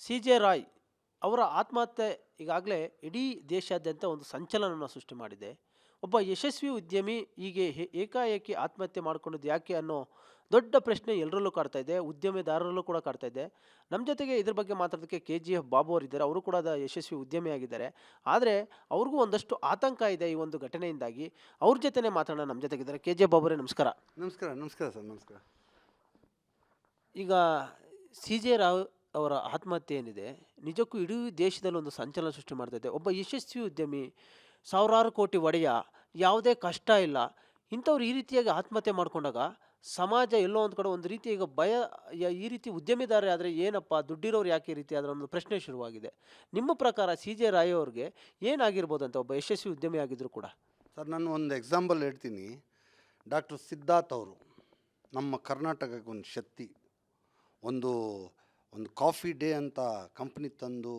ಸಿ.ಜೆ. ರಾಯ್ ಅವರ ಆತ್ಮಹತ್ಯೆ ಈಗಾಗಲೇ ಇಡೀ ದೇಶಾದ್ಯಂತ ಒಂದು ಸಂಚಲನವನ್ನು ಸೃಷ್ಟಿ ಮಾಡಿದೆ. ಒಬ್ಬ ಯಶಸ್ವಿ ಉದ್ಯಮಿ ಹೀಗೆ ಏಕಾಏಕಿ ಆತ್ಮಹತ್ಯೆ ಮಾಡ್ಕೊಂಡಿದ್ದು ಯಾಕೆ ಅನ್ನೋ ದೊಡ್ಡ ಪ್ರಶ್ನೆ ಎಲ್ಲರಲ್ಲೂ ಕಾಡ್ತಾ ಇದೆ. ಉದ್ಯಮೆದಾರರಲ್ಲೂ ಕೂಡ ಕಾಡ್ತಾ ಇದೆ. ನಮ್ಮ ಜೊತೆಗೆ ಇದ್ರ ಬಗ್ಗೆ ಮಾತಾಡೋದಕ್ಕೆ ಕೆ.ಜಿ.ಎಫ್. ಬಾಬು ಅವರಿದ್ದಾರೆ. ಅವರು ಕೂಡ ಯಶಸ್ವಿ ಉದ್ಯಮಿಯಾಗಿದ್ದಾರೆ. ಆದರೆ ಅವ್ರಿಗೂ ಒಂದಷ್ಟು ಆತಂಕ ಇದೆ ಈ ಒಂದು ಘಟನೆಯಿಂದಾಗಿ. ಅವ್ರ ಜೊತೆನೇ ಮಾತಾಡೋಣ. ನಮ್ಮ ಜೊತೆಗಿದ್ದಾರೆ ಕೆ.ಜಿ.ಎಫ್. ಬಾಬು ಅವರೇ, ನಮಸ್ಕಾರ. ನಮಸ್ಕಾರ, ನಮಸ್ಕಾರ ಸರ್, ನಮಸ್ಕಾರ. ಈಗ ಸಿ.ಜೆ. ರಾವ್ ಅವರ ಆತ್ಮಹತ್ಯೆ ಏನಿದೆ, ನಿಜಕ್ಕೂ ಇಡೀ ದೇಶದಲ್ಲಿ ಒಂದು ಸಂಚಲನ ಸೃಷ್ಟಿ ಮಾಡ್ತಾ ಇದೆ. ಒಬ್ಬ ಯಶಸ್ವಿ ಉದ್ಯಮಿ, ಸಾವಿರಾರು ಕೋಟಿ ಒಡೆಯ, ಯಾವುದೇ ಕಷ್ಟ ಇಲ್ಲ, ಇಂಥವ್ರು ಈ ರೀತಿಯಾಗಿ ಆತ್ಮಹತ್ಯೆ ಮಾಡ್ಕೊಂಡಾಗ ಸಮಾಜ ಎಲ್ಲೋ ಒಂದು ಕಡೆ ಒಂದು ರೀತಿ ಈಗ ಭಯ, ಈ ರೀತಿ ಉದ್ಯಮಿದಾರರು ಆದರೆ ಏನಪ್ಪ, ದುಡ್ಡಿರೋರು ಯಾಕೆ ಈ ರೀತಿ ಅದರ ಒಂದು ಪ್ರಶ್ನೆ ಶುರುವಾಗಿದೆ. ನಿಮ್ಮ ಪ್ರಕಾರ ಸಿ.ಜೆ. ರಾಯ್ ಅವ್ರಿಗೆ ಏನಾಗಿರ್ಬೋದು ಅಂತ, ಒಬ್ಬ ಯಶಸ್ವಿ ಉದ್ಯಮಿ ಆಗಿದ್ರು ಕೂಡ? ಸರ್, ನಾನು ಒಂದು ಎಕ್ಸಾಂಪಲ್ ಹೇಳ್ತೀನಿ. ಡಾಕ್ಟರ್ ಸಿದ್ಧಾರ್ಥ್ ಅವರು ನಮ್ಮ ಕರ್ನಾಟಕಕ್ಕೆ ಒಂದು ಶಕ್ತಿ. ಒಂದು ಒಂದು ಕಾಫಿ ಡೇ ಅಂತ ಕಂಪ್ನಿ ತಂದು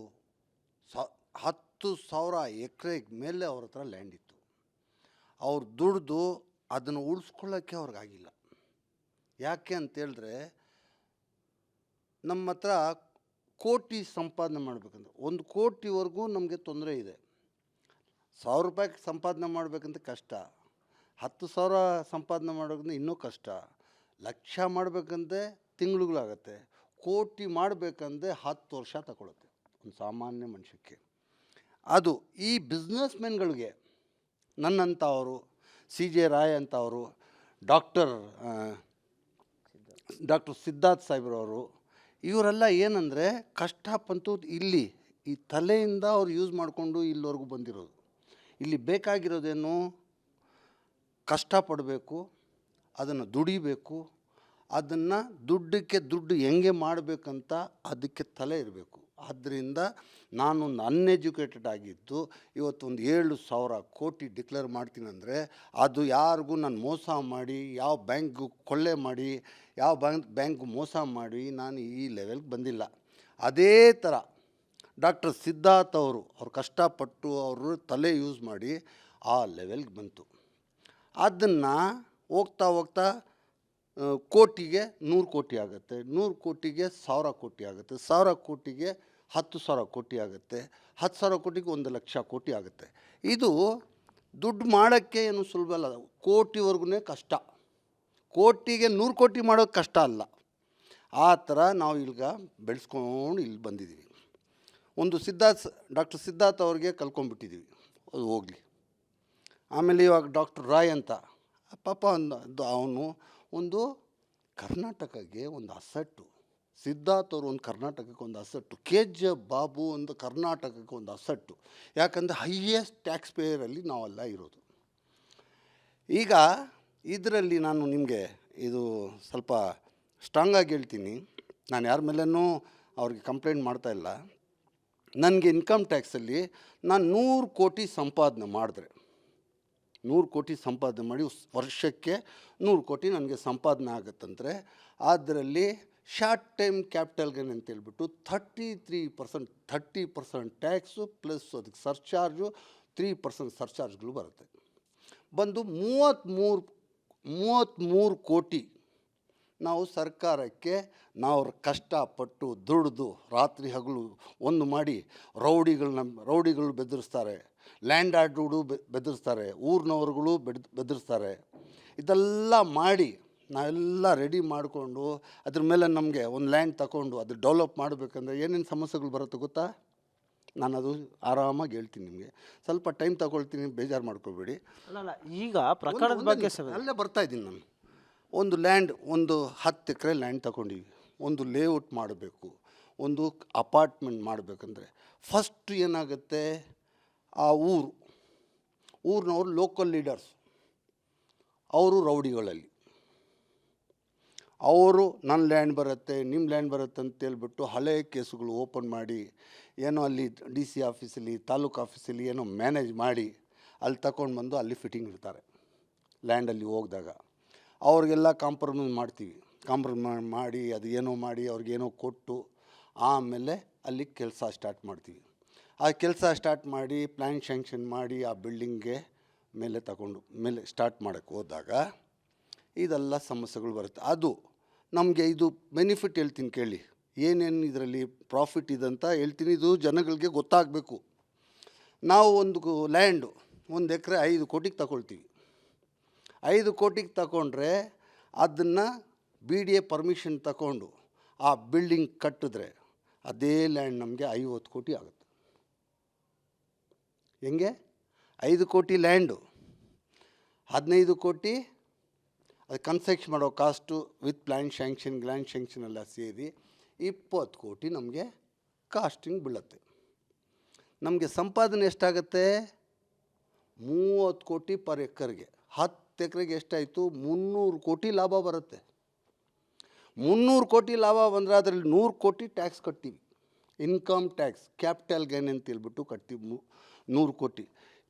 10,000 ಎಕರೆ ಮೇಲೆ ಅವ್ರ ಹತ್ರ ಲ್ಯಾಂಡ್ ಇತ್ತು. ಅವ್ರು ದುಡ್ದು ಅದನ್ನು ಉಳಿಸ್ಕೊಳ್ಳೋಕ್ಕೆ ಅವ್ರಿಗಾಗಿಲ್ಲ. ಯಾಕೆ ಅಂತೇಳಿದ್ರೆ, ನಮ್ಮ ಹತ್ರ ಕೋಟಿ ಸಂಪಾದನೆ ಮಾಡಬೇಕಂದ್ರೆ 1 ಕೋಟಿವರೆಗೂ ನಮಗೆ ತೊಂದರೆ ಇದೆ. 1,000 ರೂಪಾಯಿ ಸಂಪಾದನೆ ಮಾಡಬೇಕಂತ ಕಷ್ಟ, 10,000 ಸಂಪಾದನೆ ಮಾಡೋದ್ರಿಂದ ಇನ್ನೂ ಕಷ್ಟ, ಲಕ್ಷ ಮಾಡಬೇಕಂದ್ರೆ ತಿಂಗಳುಗಳಾಗತ್ತೆ, ಕೋಟಿ ಮಾಡಬೇಕಂದ್ರೆ 10 ವರ್ಷ ತಗೊಳುತ್ತೆ ಒಂದು ಸಾಮಾನ್ಯ ಮನುಷ್ಯಕ್ಕೆ. ಅದು ಈ ಬಿಸ್ನೆಸ್ ಮೆನ್ಗಳಿಗೆ, ನನ್ನಂಥವರು, ಸಿ.ಜೆ. ರಾಯ್ ಅಂತವರು, ಡಾಕ್ಟರ್ ಸಿದ್ಧಾರ್ಥ್ ಸಾಹೇಬ್ರವರು, ಇವರೆಲ್ಲ ಏನಂದರೆ ಕಷ್ಟಪಂತು ಇಲ್ಲಿ ಈ ತಲೆಯಿಂದ ಅವ್ರು ಯೂಸ್ ಮಾಡಿಕೊಂಡು ಇಲ್ಲಿವರೆಗೂ ಬಂದಿರೋದು. ಇಲ್ಲಿ ಬೇಕಾಗಿರೋದೇನು, ಕಷ್ಟಪಡಬೇಕು, ಅದನ್ನು ದುಡಿಬೇಕು, ಅದನ್ನು ದುಡ್ಡಕ್ಕೆ ದುಡ್ಡು ಹೆಂಗೆ ಮಾಡಬೇಕಂತ ಅದಕ್ಕೆ ತಲೆ ಇರಬೇಕು. ಆದ್ದರಿಂದ ನಾನೊಂದು ಅನ್ಎಜುಕೇಟೆಡ್ ಆಗಿದ್ದು ಇವತ್ತೊಂದು 7,000 ಕೋಟಿ ಡಿಕ್ಲೇರ್ ಮಾಡ್ತೀನಂದರೆ ಅದು ಯಾರಿಗೂ ನಾನು ಮೋಸ ಮಾಡಿ, ಯಾವ ಬ್ಯಾಂಕ್ಗೂ ಕೊಳ್ಳೆ ಮಾಡಿ, ಯಾವ ಬ್ಯಾಂಕ್ಗೂ ಮೋಸ ಮಾಡಿ ನಾನು ಈ ಲೆವೆಲ್ಗೆ ಬಂದಿಲ್ಲ. ಅದೇ ಥರ ಡಾಕ್ಟರ್ ಸಿದ್ಧಾರ್ಥ್ ಅವ್ರು ಕಷ್ಟಪಟ್ಟು ಅವರು ತಲೆ ಯೂಸ್ ಮಾಡಿ ಆ ಲೆವೆಲ್ಗೆ ಬಂತು. ಅದನ್ನು ಹೋಗ್ತಾ ಹೋಗ್ತಾ ಕೋಟಿಗೆ 100 ಕೋಟಿ ಆಗುತ್ತೆ, 100 ಕೋಟಿಗೆ 1,000 ಕೋಟಿ ಆಗುತ್ತೆ, 1,000 ಕೋಟಿಗೆ 10,000 ಕೋಟಿ ಆಗುತ್ತೆ, 10,000 ಕೋಟಿಗೆ 1,00,000 ಕೋಟಿ ಆಗುತ್ತೆ. ಇದು ದುಡ್ಡು ಮಾಡೋಕ್ಕೆ ಏನು ಸುಲಭ ಅಲ್ಲ, ಕೋಟಿವರೆಗೂ ಕಷ್ಟ. ಕೋಟಿಗೆ 100 ಕೋಟಿ ಮಾಡೋದು ಕಷ್ಟ ಅಲ್ಲ. ಆ ಥರ ನಾವು ಈಗ ಬೆಳೆಸ್ಕೊಂಡು ಇಲ್ಲಿ ಬಂದಿದ್ದೀವಿ. ಒಂದು ಡಾಕ್ಟರ್ ಸಿದ್ಧಾರ್ಥ್ ಅವ್ರಿಗೆ ಕಲ್ಕೊಂಡ್ಬಿಟ್ಟಿದ್ದೀವಿ, ಅದು ಹೋಗಲಿ. ಆಮೇಲೆ ಇವಾಗ ಡಾಕ್ಟರ್ ರಾಯ್ ಅಂತ ಪಾಪ ಅವನು ಒಂದು ಕರ್ನಾಟಕಕ್ಕೆ ಒಂದು ಅಸೆಟ್ಟು. ಸಿದ್ಧಾರ್ಥ್ ಅವರು ಒಂದು ಕರ್ನಾಟಕಕ್ಕೆ ಒಂದು ಅಸೆಟ್ಟು, ಕೆ.ಜಿ.ಎಫ್. ಬಾಬು ಒಂದು ಕರ್ನಾಟಕಕ್ಕೆ ಒಂದು ಅಸೆಟ್ಟು. ಯಾಕಂದರೆ ಹೈಯೆಸ್ಟ್ ಟ್ಯಾಕ್ಸ್ ಪೇಯರಲ್ಲಿ ನಾವೆಲ್ಲ ಇರೋದು. ಈಗ ಇದರಲ್ಲಿ ನಾನು ನಿಮಗೆ ಇದು ಸ್ವಲ್ಪ ಸ್ಟ್ರಾಂಗಾಗಿ ಹೇಳ್ತೀನಿ. ನಾನು ಯಾರ ಮೇಲೂ ಅವ್ರಿಗೆ ಕಂಪ್ಲೇಂಟ್ ಮಾಡ್ತಾಯಿಲ್ಲ. ನನಗೆ ಇನ್ಕಮ್ ಟ್ಯಾಕ್ಸಲ್ಲಿ ನಾನು 100 ಕೋಟಿ ಸಂಪಾದನೆ ಮಾಡಿದ್ರೆ, 100 ಕೋಟಿ ಸಂಪಾದನೆ ಮಾಡಿ ವರ್ಷಕ್ಕೆ 100 ಕೋಟಿ ನನಗೆ ಸಂಪಾದನೆ ಆಗುತ್ತಂದರೆ ಅದರಲ್ಲಿ ಶಾರ್ಟ್ ಟೈಮ್ ಕ್ಯಾಪಿಟಲ್ ಗೇನ್ ಅಂತೇಳ್ಬಿಟ್ಟು 30% ಟ್ಯಾಕ್ಸು ಪ್ಲಸ್ ಅದಕ್ಕೆ ಸರ್ಚಾರ್ಜು 3% ಸರ್ಚಾರ್ಜ್ಗಳು ಬರುತ್ತೆ. ಬಂದು 33 ಕೋಟಿ ನಾವು ಸರ್ಕಾರಕ್ಕೆ ನಾವು ಕಷ್ಟಪಟ್ಟು ದುಡಿದು ರಾತ್ರಿ ಹಗಲು ಒಂದು ಮಾಡಿ ರೌಡಿಗಳು ಬೆದರಿಸ್ತಾರೆ, ಲ್ಯಾಂಡ್ ಆರ್ಡ್ರುಗಳು ಬೆದರಿಸ್ತಾರೆ, ಊರಿನವ್ರುಗಳು ಬೆದರಿಸ್ತಾರೆ. ಇದೆಲ್ಲ ಮಾಡಿ ನಾವೆಲ್ಲ ರೆಡಿ ಮಾಡಿಕೊಂಡು ಅದ್ರ ಮೇಲೆ ನಮಗೆ ಒಂದು ಲ್ಯಾಂಡ್ ತಗೊಂಡು ಅದು ಡೆವಲಪ್ ಮಾಡಬೇಕಂದ್ರೆ ಏನೇನು ಸಮಸ್ಯೆಗಳು ಬರುತ್ತೆ ಗೊತ್ತಾ? ನಾನು ಅದು ಆರಾಮಾಗಿ ಹೇಳ್ತೀನಿ ನಿಮಗೆ. ಸ್ವಲ್ಪ ಟೈಮ್ ತಗೊಳ್ತೀನಿ, ಬೇಜಾರು ಮಾಡ್ಕೋಬೇಡಿ. ಅಲ್ಲ, ಈಗ ಪ್ರಕರಣದ ಬಗ್ಗೆ ಅಲ್ಲೇ ಬರ್ತಾಯಿದ್ದೀನಿ ನಾನು. ಒಂದು ಲ್ಯಾಂಡ್, ಒಂದು 10 ಎಕರೆ ಲ್ಯಾಂಡ್ ತಗೊಂಡಿವಿ, ಒಂದು ಲೇಔಟ್ ಮಾಡಬೇಕು, ಒಂದು ಅಪಾರ್ಟ್ಮೆಂಟ್ ಮಾಡಬೇಕಂದ್ರೆ ಫಸ್ಟ್ ಏನಾಗುತ್ತೆ, ಆ ಊರಿನವ್ರು ಲೋಕಲ್ ಲೀಡರ್ಸ್ ಅವರು ರೌಡಿಗಳಲ್ಲಿ, ಅವರು ನನ್ನ ಲ್ಯಾಂಡ್ ಬರುತ್ತೆ, ನಿಮ್ಮ ಲ್ಯಾಂಡ್ ಬರುತ್ತೆ ಅಂತೇಳ್ಬಿಟ್ಟು ಹಳೆ ಕೇಸುಗಳು ಓಪನ್ ಮಾಡಿ, ಏನೋ ಅಲ್ಲಿ DC ಆಫೀಸಲ್ಲಿ, ತಾಲೂಕು ಆಫೀಸಲ್ಲಿ ಏನೋ ಮ್ಯಾನೇಜ್ ಮಾಡಿ ಅಲ್ಲಿ ತಗೊಂಡು ಬಂದು ಅಲ್ಲಿ ಫಿಟ್ಟಿಂಗ್ ಇಡ್ತಾರೆ. ಲ್ಯಾಂಡಲ್ಲಿ ಹೋಗಿದಾಗ ಅವ್ರಿಗೆಲ್ಲ ಕಾಂಪ್ರಮೈಸ್ ಮಾಡ್ತೀವಿ. ಕಾಂಪ್ರಮೈಸ್ ಮಾಡಿ ಅದು ಏನೋ ಮಾಡಿ ಅವ್ರಿಗೇನೋ ಕೊಟ್ಟು ಆಮೇಲೆ ಅಲ್ಲಿ ಕೆಲಸ ಸ್ಟಾರ್ಟ್ ಮಾಡ್ತೀವಿ. ಆ ಕೆಲಸ ಸ್ಟಾರ್ಟ್ ಮಾಡಿ ಪ್ಲ್ಯಾನ್ ಶ್ಯಾಂಕ್ಷನ್ ಮಾಡಿ ಆ ಬಿಲ್ಡಿಂಗ್ಗೆ ಮೇಲೆ ಸ್ಟಾರ್ಟ್ ಮಾಡೋಕ್ಕೆ ಹೋದಾಗ ಇದೆಲ್ಲ ಸಮಸ್ಯೆಗಳು ಬರುತ್ತೆ. ಅದು ನಮಗೆ ಇದು ಬೆನಿಫಿಟ್ ಹೇಳ್ತೀನಿ ಕೇಳಿ. ಏನೇನು ಇದರಲ್ಲಿ ಪ್ರಾಫಿಟ್ ಇದೆ ಅಂತ ಹೇಳ್ತೀನಿ. ಇದು ಜನಗಳಿಗೆ ಗೊತ್ತಾಗಬೇಕು. ನಾವು ಒಂದು ಲ್ಯಾಂಡು 1 ಎಕರೆ 5 ಕೋಟಿಗೆ ತಗೊಳ್ತೀವಿ. 5 ಕೋಟಿಗೆ ತಗೊಂಡ್ರೆ ಅದನ್ನು BDA ಪರ್ಮಿಷನ್ ತಗೊಂಡು ಆ ಬಿಲ್ಡಿಂಗ್ ಕಟ್ಟಿದ್ರೆ ಅದೇ ಲ್ಯಾಂಡ್ ನಮಗೆ 50 ಕೋಟಿ ಆಗುತ್ತೆ. ಹೆಂಗೆ? 5 ಕೋಟಿ ಲ್ಯಾಂಡು, 15 ಕೋಟಿ ಅದು ಕನ್ಸ್ಟ್ರಕ್ಷನ್ ಮಾಡೋ ಕಾಸ್ಟು ವಿತ್ ಗ್ಲ್ಯಾಂಡ್ ಶ್ಯಾಂಕ್ಷನ್ ಎಲ್ಲ ಸೇರಿ 20 ಕೋಟಿ ನಮಗೆ ಕಾಸ್ಟಿಂಗ್ ಬೀಳುತ್ತೆ. ನಮಗೆ ಸಂಪಾದನೆ ಎಷ್ಟಾಗುತ್ತೆ? 30 ಕೋಟಿ ಪರ್ ಎಕರ್ಗೆ. 10 ಎಕರೆಗೆ ಎಷ್ಟಾಯಿತು? 300 ಕೋಟಿ ಲಾಭ ಬರುತ್ತೆ. 300 ಕೋಟಿ ಲಾಭ ಬಂದರೆ ಅದರಲ್ಲಿ 100 ಕೋಟಿ ಟ್ಯಾಕ್ಸ್ ಕಟ್ತೀವಿ. ಇನ್ಕಮ್ ಟ್ಯಾಕ್ಸ್, ಕ್ಯಾಪಿಟಲ್ ಗೈನ್ ಅಂತ ಹೇಳ್ಬಿಟ್ಟು ಕಟ್ತೀವಿ. 100 ಕೋಟಿ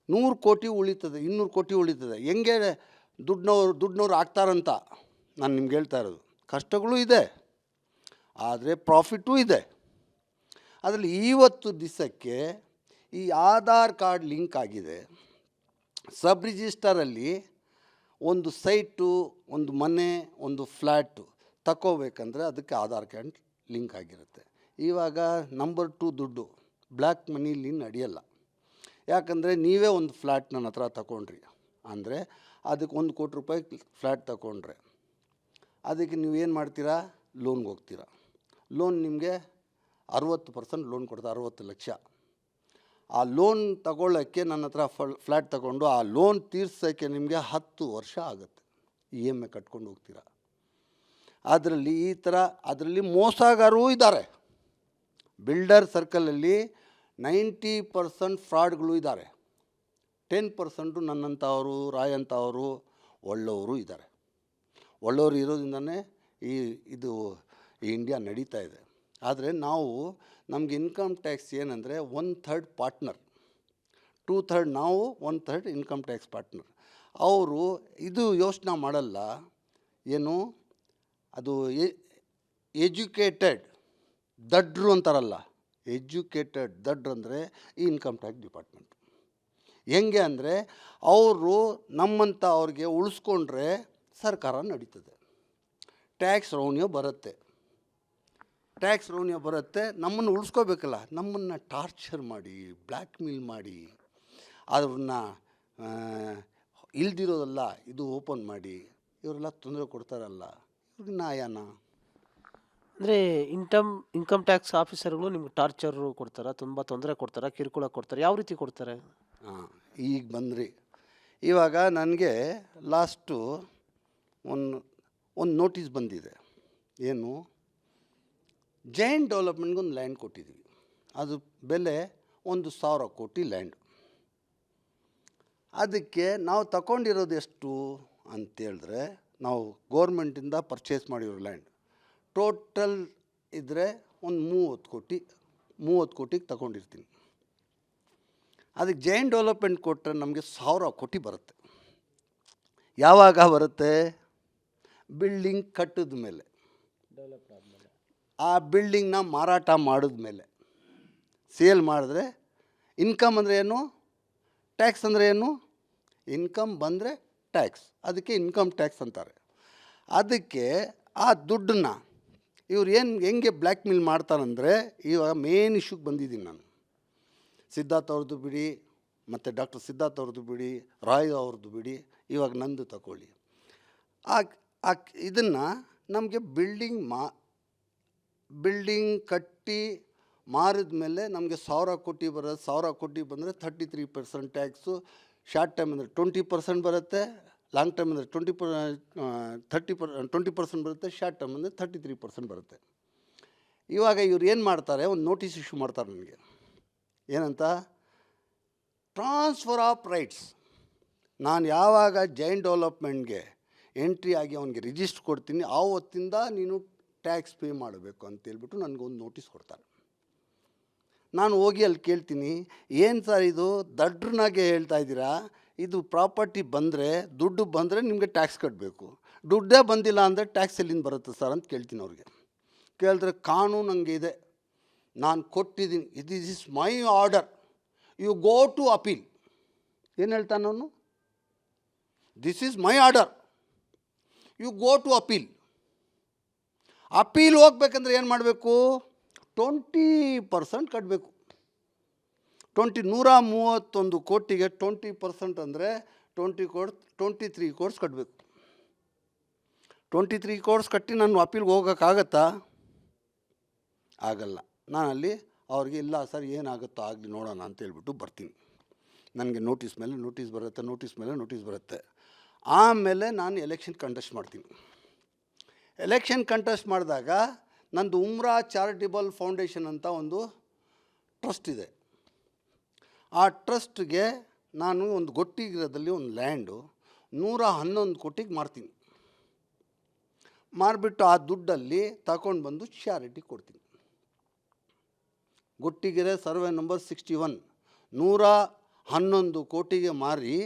100 ಕೋಟಿ ಉಳಿತದೆ, 200 ಕೋಟಿ ಉಳಿತದೆ. ಹೆಂಗೆ ದುಡ್ಡನವ್ರು ಆಗ್ತಾರಂತ ನಾನು ನಿಮ್ಗೆ ಹೇಳ್ತಾ ಇರೋದು. ಕಷ್ಟಗಳು ಇದೆ, ಆದರೆ ಪ್ರಾಫಿಟೂ ಇದೆ. ಅದರಲ್ಲಿ ಇವತ್ತು ದಿವಸಕ್ಕೆ ಈ ಆಧಾರ್ ಕಾರ್ಡ್ ಲಿಂಕ್ ಆಗಿದೆ. ಸಬ್ ರಿಜಿಸ್ಟರಲ್ಲಿ ಒಂದು ಸೈಟು, ಒಂದು ಮನೆ, ಒಂದು ಫ್ಲ್ಯಾಟು ತಗೋಬೇಕಂದ್ರೆ ಅದಕ್ಕೆ ಆಧಾರ್ ಕಾರ್ಡ್ ಲಿಂಕ್ ಆಗಿರುತ್ತೆ. ಇವಾಗ ನಂಬರ್ 2 ದುಡ್ಡು ಬ್ಲ್ಯಾಕ್ ಮನಿಲಿ ನಡೆಯಲ್ಲ. ಯಾಕಂದರೆ ನೀವೇ ಒಂದು ಫ್ಲ್ಯಾಟ್ ನನ್ನ ಹತ್ರ ತಗೊಂಡ್ರಿ ಅಂದರೆ ಅದಕ್ಕೆ 1 ಕೋಟಿ ರೂಪಾಯಿ ಫ್ಲ್ಯಾಟ್ ತಗೊಂಡ್ರೆ ಅದಕ್ಕೆ ನೀವು ಏನು ಮಾಡ್ತೀರಾ? ಲೋನ್ಗೆ ಹೋಗ್ತೀರಾ. ಲೋನ್ ನಿಮಗೆ 60% ಲೋನ್ ಕೊಡ್ತಾರೆ, 60 ಲಕ್ಷ. ಆ ಲೋನ್ ತಗೊಳ್ಳೋಕ್ಕೆ ನನ್ನ ಹತ್ರ ಫ್ಲ್ಯಾಟ್ ತಗೊಂಡು ಆ ಲೋನ್ ತೀರ್ಸೋಕ್ಕೆ ನಿಮಗೆ 10 ವರ್ಷ ಆಗುತ್ತೆ. EMI ಕಟ್ಕೊಂಡು ಹೋಗ್ತೀರಾ. ಅದರಲ್ಲಿ ಈ ಥರ ಅದರಲ್ಲಿ ಮೋಸಗಾರರೂ ಇದ್ದಾರೆ. ಬಿಲ್ಡರ್ ಸರ್ಕಲಲ್ಲಿ 90% ಫ್ರಾಡ್ಗಳು ಇದ್ದಾರೆ. 10% ನನ್ನಂಥವರು, ರಾಯಂಥವರು ಒಳ್ಳೆಯವರು ಇದ್ದಾರೆ. ಒಳ್ಳೆಯವರು ಇರೋದ್ರಿಂದನೇ ಇದು ಇಂಡಿಯಾ ನಡೀತಾ ಇದೆ. ಆದರೆ ನಮಗೆ ಇನ್ಕಮ್ ಟ್ಯಾಕ್ಸ್ ಏನಂದರೆ 1/3 ಪಾರ್ಟ್ನರ್, 2/3 ನಾವು, 1/3 ಇನ್ಕಮ್ ಟ್ಯಾಕ್ಸ್ ಪಾರ್ಟ್ನರ್. ಅವರು ಇದು ಯೋಚನೆ ಮಾಡಲ್ಲ. ಏನು ಅದು ಎಜುಕೇಟೆಡ್ ದಡ್ರು ಅಂತಾರಲ್ಲ, ಎಜುಕೇಟೆಡ್ ದಡ್ರು ಅಂದರೆ ಈ ಇನ್ಕಮ್ ಟ್ಯಾಕ್ಸ್ ಡಿಪಾರ್ಟ್ಮೆಂಟ್. ಹೆಂಗೆ ಅಂದರೆ ಅವರು ನಮ್ಮಂಥ ಅವ್ರಿಗೆ ಉಳಿಸ್ಕೊಂಡ್ರೆ ಸರ್ಕಾರ ನಡೀತದೆ. ಟ್ಯಾಕ್ಸ್ ರೆವೆನ್ಯೂ ಬರುತ್ತೆ. ನಮ್ಮನ್ನು ಉಳಿಸ್ಕೋಬೇಕಲ್ಲ, ನಮ್ಮನ್ನು ಟಾರ್ಚರ್ ಮಾಡಿ, ಬ್ಲ್ಯಾಕ್ ಮೇಲ್ ಮಾಡಿ, ಅದನ್ನ ಇಲ್ದಿರೋದಲ್ಲ ಇದು ಓಪನ್ ಮಾಡಿ ಇವರೆಲ್ಲ ತೊಂದರೆ ಕೊಡ್ತಾರಲ್ಲ, ಇವ್ರಿಗೆ ನ್ಯಾಯನ? ಅಂದರೆ ಇನ್ಕಮ್ ಟ್ಯಾಕ್ಸ್ ಆಫೀಸರ್ಗಳು ನಿಮ್ಗೆ ಟಾರ್ಚರು ಕೊಡ್ತಾರೆ, ತುಂಬ ತೊಂದರೆ ಕೊಡ್ತಾರೆ, ಕಿರುಕುಳ ಕೊಡ್ತಾರೆ. ಯಾವ ರೀತಿ ಕೊಡ್ತಾರೆ? ಈಗ ಬಂದ್ರಿ. ಇವಾಗ ನನಗೆ ಲಾಸ್ಟು ಒಂದು ನೋಟಿಸ್ ಬಂದಿದೆ. ಏನು? ಜೈನ್ ಡೆವಲಪ್ಮೆಂಟ್ಗೆ ಒಂದು ಲ್ಯಾಂಡ್ ಕೊಟ್ಟಿದ್ದೀವಿ. ಅದು ಬೆಲೆ 1,000 ಕೋಟಿ ಲ್ಯಾಂಡು. ಅದಕ್ಕೆ ನಾವು ತಗೊಂಡಿರೋದು ಎಷ್ಟು ಅಂತೇಳಿದ್ರೆ, ನಾವು ಗೋರ್ಮೆಂಟಿಂದ ಪರ್ಚೇಸ್ ಮಾಡಿರೋ ಲ್ಯಾಂಡ್ ಟೋಟಲ್ ಇದ್ದರೆ ಒಂದು 30 ಕೋಟಿಗೆ ತಗೊಂಡಿರ್ತೀನಿ. ಅದಕ್ಕೆ ಜೈನ್ ಡೆವಲಪ್ಮೆಂಟ್ ಕೊಟ್ಟರೆ ನಮಗೆ 1,000 ಕೋಟಿ ಬರುತ್ತೆ. ಯಾವಾಗ ಬರುತ್ತೆ? ಬಿಲ್ಡಿಂಗ್ ಕಟ್ಟಿದ ಮೇಲೆ, ಆ ಬಿಲ್ಡಿಂಗ್ನ ಮಾರಾಟ ಮಾಡಿದ್ಮೇಲೆ, ಸೇಲ್ ಮಾಡಿದ್ರೆ. ಇನ್ಕಮ್ ಅಂದರೆ ಏನು? ಟ್ಯಾಕ್ಸ್ ಅಂದರೆ ಏನು? ಇನ್ಕಮ್ ಬಂದರೆ ಟ್ಯಾಕ್ಸ್, ಅದಕ್ಕೆ ಇನ್ಕಮ್ ಟ್ಯಾಕ್ಸ್ ಅಂತಾರೆ. ಅದಕ್ಕೆ ಆ ದುಡ್ಡನ್ನು ಇವ್ರು ಹೆಂಗೆ ಬ್ಲ್ಯಾಕ್ ಮೇಲ್ ಮಾಡ್ತಾರಂದರೆ, ಇವಾಗ ಮೇನ್ ಇಶ್ಯೂಗೆ ಬಂದಿದ್ದೀನಿ ನಾನು. ಸಿದ್ಧಾರ್ಥ ಅವ್ರದ್ದು ಬಿಡಿ, ಮತ್ತು ಡಾಕ್ಟರ್ ಸಿದ್ಧಾರ್ಥ ಅವ್ರದ್ದು ಬಿಡಿ, ರಾಯ್ ಅವ್ರದ್ದು ಬಿಡಿ, ಇವಾಗ ನಂದು ತಗೊಳ್ಳಿ. ಇದನ್ನು ನಮಗೆ ಬಿಲ್ಡಿಂಗ್ ಕಟ್ಟಿ ಮಾರಿದ ಮೇಲೆ ನಮಗೆ 1,000 ಕೋಟಿ ಬರೋದು. 1,000 ಕೋಟಿ ಬಂದರೆ 33% ಟ್ಯಾಕ್ಸು. ಶಾರ್ಟ್ ಟೈಮ್ ಅಂದರೆ 20% ಬರುತ್ತೆ, ಲಾಂಗ್ ಟೈಮ್ ಅಂದರೆ 20% ಬರುತ್ತೆ, ಶಾರ್ಟ್ ಟೈಮ್ ಅಂದರೆ 33% ಬರುತ್ತೆ. ಇವಾಗ ಇವ್ರು ಏನು ಮಾಡ್ತಾರೆ? ಒಂದು ನೋಟಿಸ್ ಇಶ್ಯೂ ಮಾಡ್ತಾರೆ ನನಗೆ. ಏನಂತ? Transfer of rights. ನಾನು ಯಾವಾಗ ಜೈನ್ ಡೆವಲಪ್ಮೆಂಟ್ಗೆ ಎಂಟ್ರಿ ಆಗಿ ಅವನಿಗೆ ರಿಜಿಸ್ಟ್ರ್ ಕೊಡ್ತೀನಿ, ಆವತ್ತಿಂದ ನೀನು ಟ್ಯಾಕ್ಸ್ ಪೇ ಮಾಡಬೇಕು ಅಂತೇಳ್ಬಿಟ್ಟು ನನಗೊಂದು ನೋಟಿಸ್ ಕೊಡ್ತಾರೆ. ನಾನು ಹೋಗಿ ಅಲ್ಲಿ ಕೇಳ್ತೀನಿ, ಏನು ಸರ್ ಇದು ದಡ್ರನಾಗೆ ಹೇಳ್ತಾ ಇದ್ದೀರಾ? ಇದು ಪ್ರಾಪರ್ಟಿ ಬಂದರೆ, ದುಡ್ಡು ಬಂದರೆ ನಿಮಗೆ ಟ್ಯಾಕ್ಸ್ ಕಟ್ಟಬೇಕು, ದುಡ್ಡೇ ಬಂದಿಲ್ಲ ಅಂದರೆ ಟ್ಯಾಕ್ಸ್ ಎಲ್ಲಿಂದ ಬರುತ್ತೆ ಸರ್ ಅಂತ ಕೇಳ್ತೀನಿ ಅವ್ರಿಗೆ. ಕೇಳಿದ್ರೆ ಕಾನೂನು ಹಂಗೆ ಇದೆ, ನಾನು ಕೊಟ್ಟಿದ್ದೀನಿ, this is my order, you go to appeal. ಏನು ಹೇಳ್ತಾನೆ ಅವನು? This is my order, you go to appeal. Appeal ಹೋಗ್ಬೇಕಂದ್ರೆ ಏನು ಮಾಡಬೇಕು? 20% ಕಟ್ಟಬೇಕು. 131 ಕೋಟಿಗೆ 20% ಅಂದರೆ 23 ಕೋರ್ಸ್ ಕಟ್ಟಬೇಕು. 23 ಕೋರ್ಸ್ ಕಟ್ಟಿ ನಾನು ಅಪೀಲ್ಗೆ ಹೋಗೋಕ್ಕಾಗತ್ತಾ? ಆಗಲ್ಲ. ನಾನು ಅಲ್ಲಿ ಅವ್ರಿಗೆ ಇಲ್ಲ ಸರ್ ಏನಾಗುತ್ತೋ ಆಗಲಿ ನೋಡೋಣ ಅಂತೇಳ್ಬಿಟ್ಟು ಬರ್ತೀನಿ. ನನಗೆ ನೋಟಿಸ್ ಮೇಲೆ ನೋಟಿಸ್ ಬರುತ್ತೆ, ನೋಟಿಸ್ ಮೇಲೆ ನೋಟಿಸ್ ಬರುತ್ತೆ. ಆಮೇಲೆ ನಾನು ಎಲೆಕ್ಷನ್ ಕಂಟೆಸ್ಟ್ ಮಾಡ್ತೀನಿ. ಎಲೆಕ್ಷನ್ ಕಂಟೆಸ್ಟ್ ಮಾಡಿದಾಗ ನಂದು ಉಮ್ರಾ ಚಾರಿಟಬಲ್ ಫೌಂಡೇಶನ್ ಅಂತ ಒಂದು ಟ್ರಸ್ಟ್ ಇದೆ. ಆ ಟ್ರಸ್ಟ್ಗೆ ನಾನು ಒಂದು ಗೊಟ್ಟಿಗಿರದಲ್ಲಿ ಒಂದು ಲ್ಯಾಂಡು 111 ಕೋಟಿಗೆ ಮಾರ್ತೀನಿ. ಮಾರಿಬಿಟ್ಟು ಆ ದುಡ್ಡಲ್ಲಿ ತಗೊಂಡು ಬಂದು ಚಾರಿಟಿ ಕೊಡ್ತೀನಿ. ಗೊಟ್ಟಿಗೆರೆ ಸರ್ವೆ ನಂಬರ್ 61 111 ಕೋಟಿಗೆ ಮಾರಿ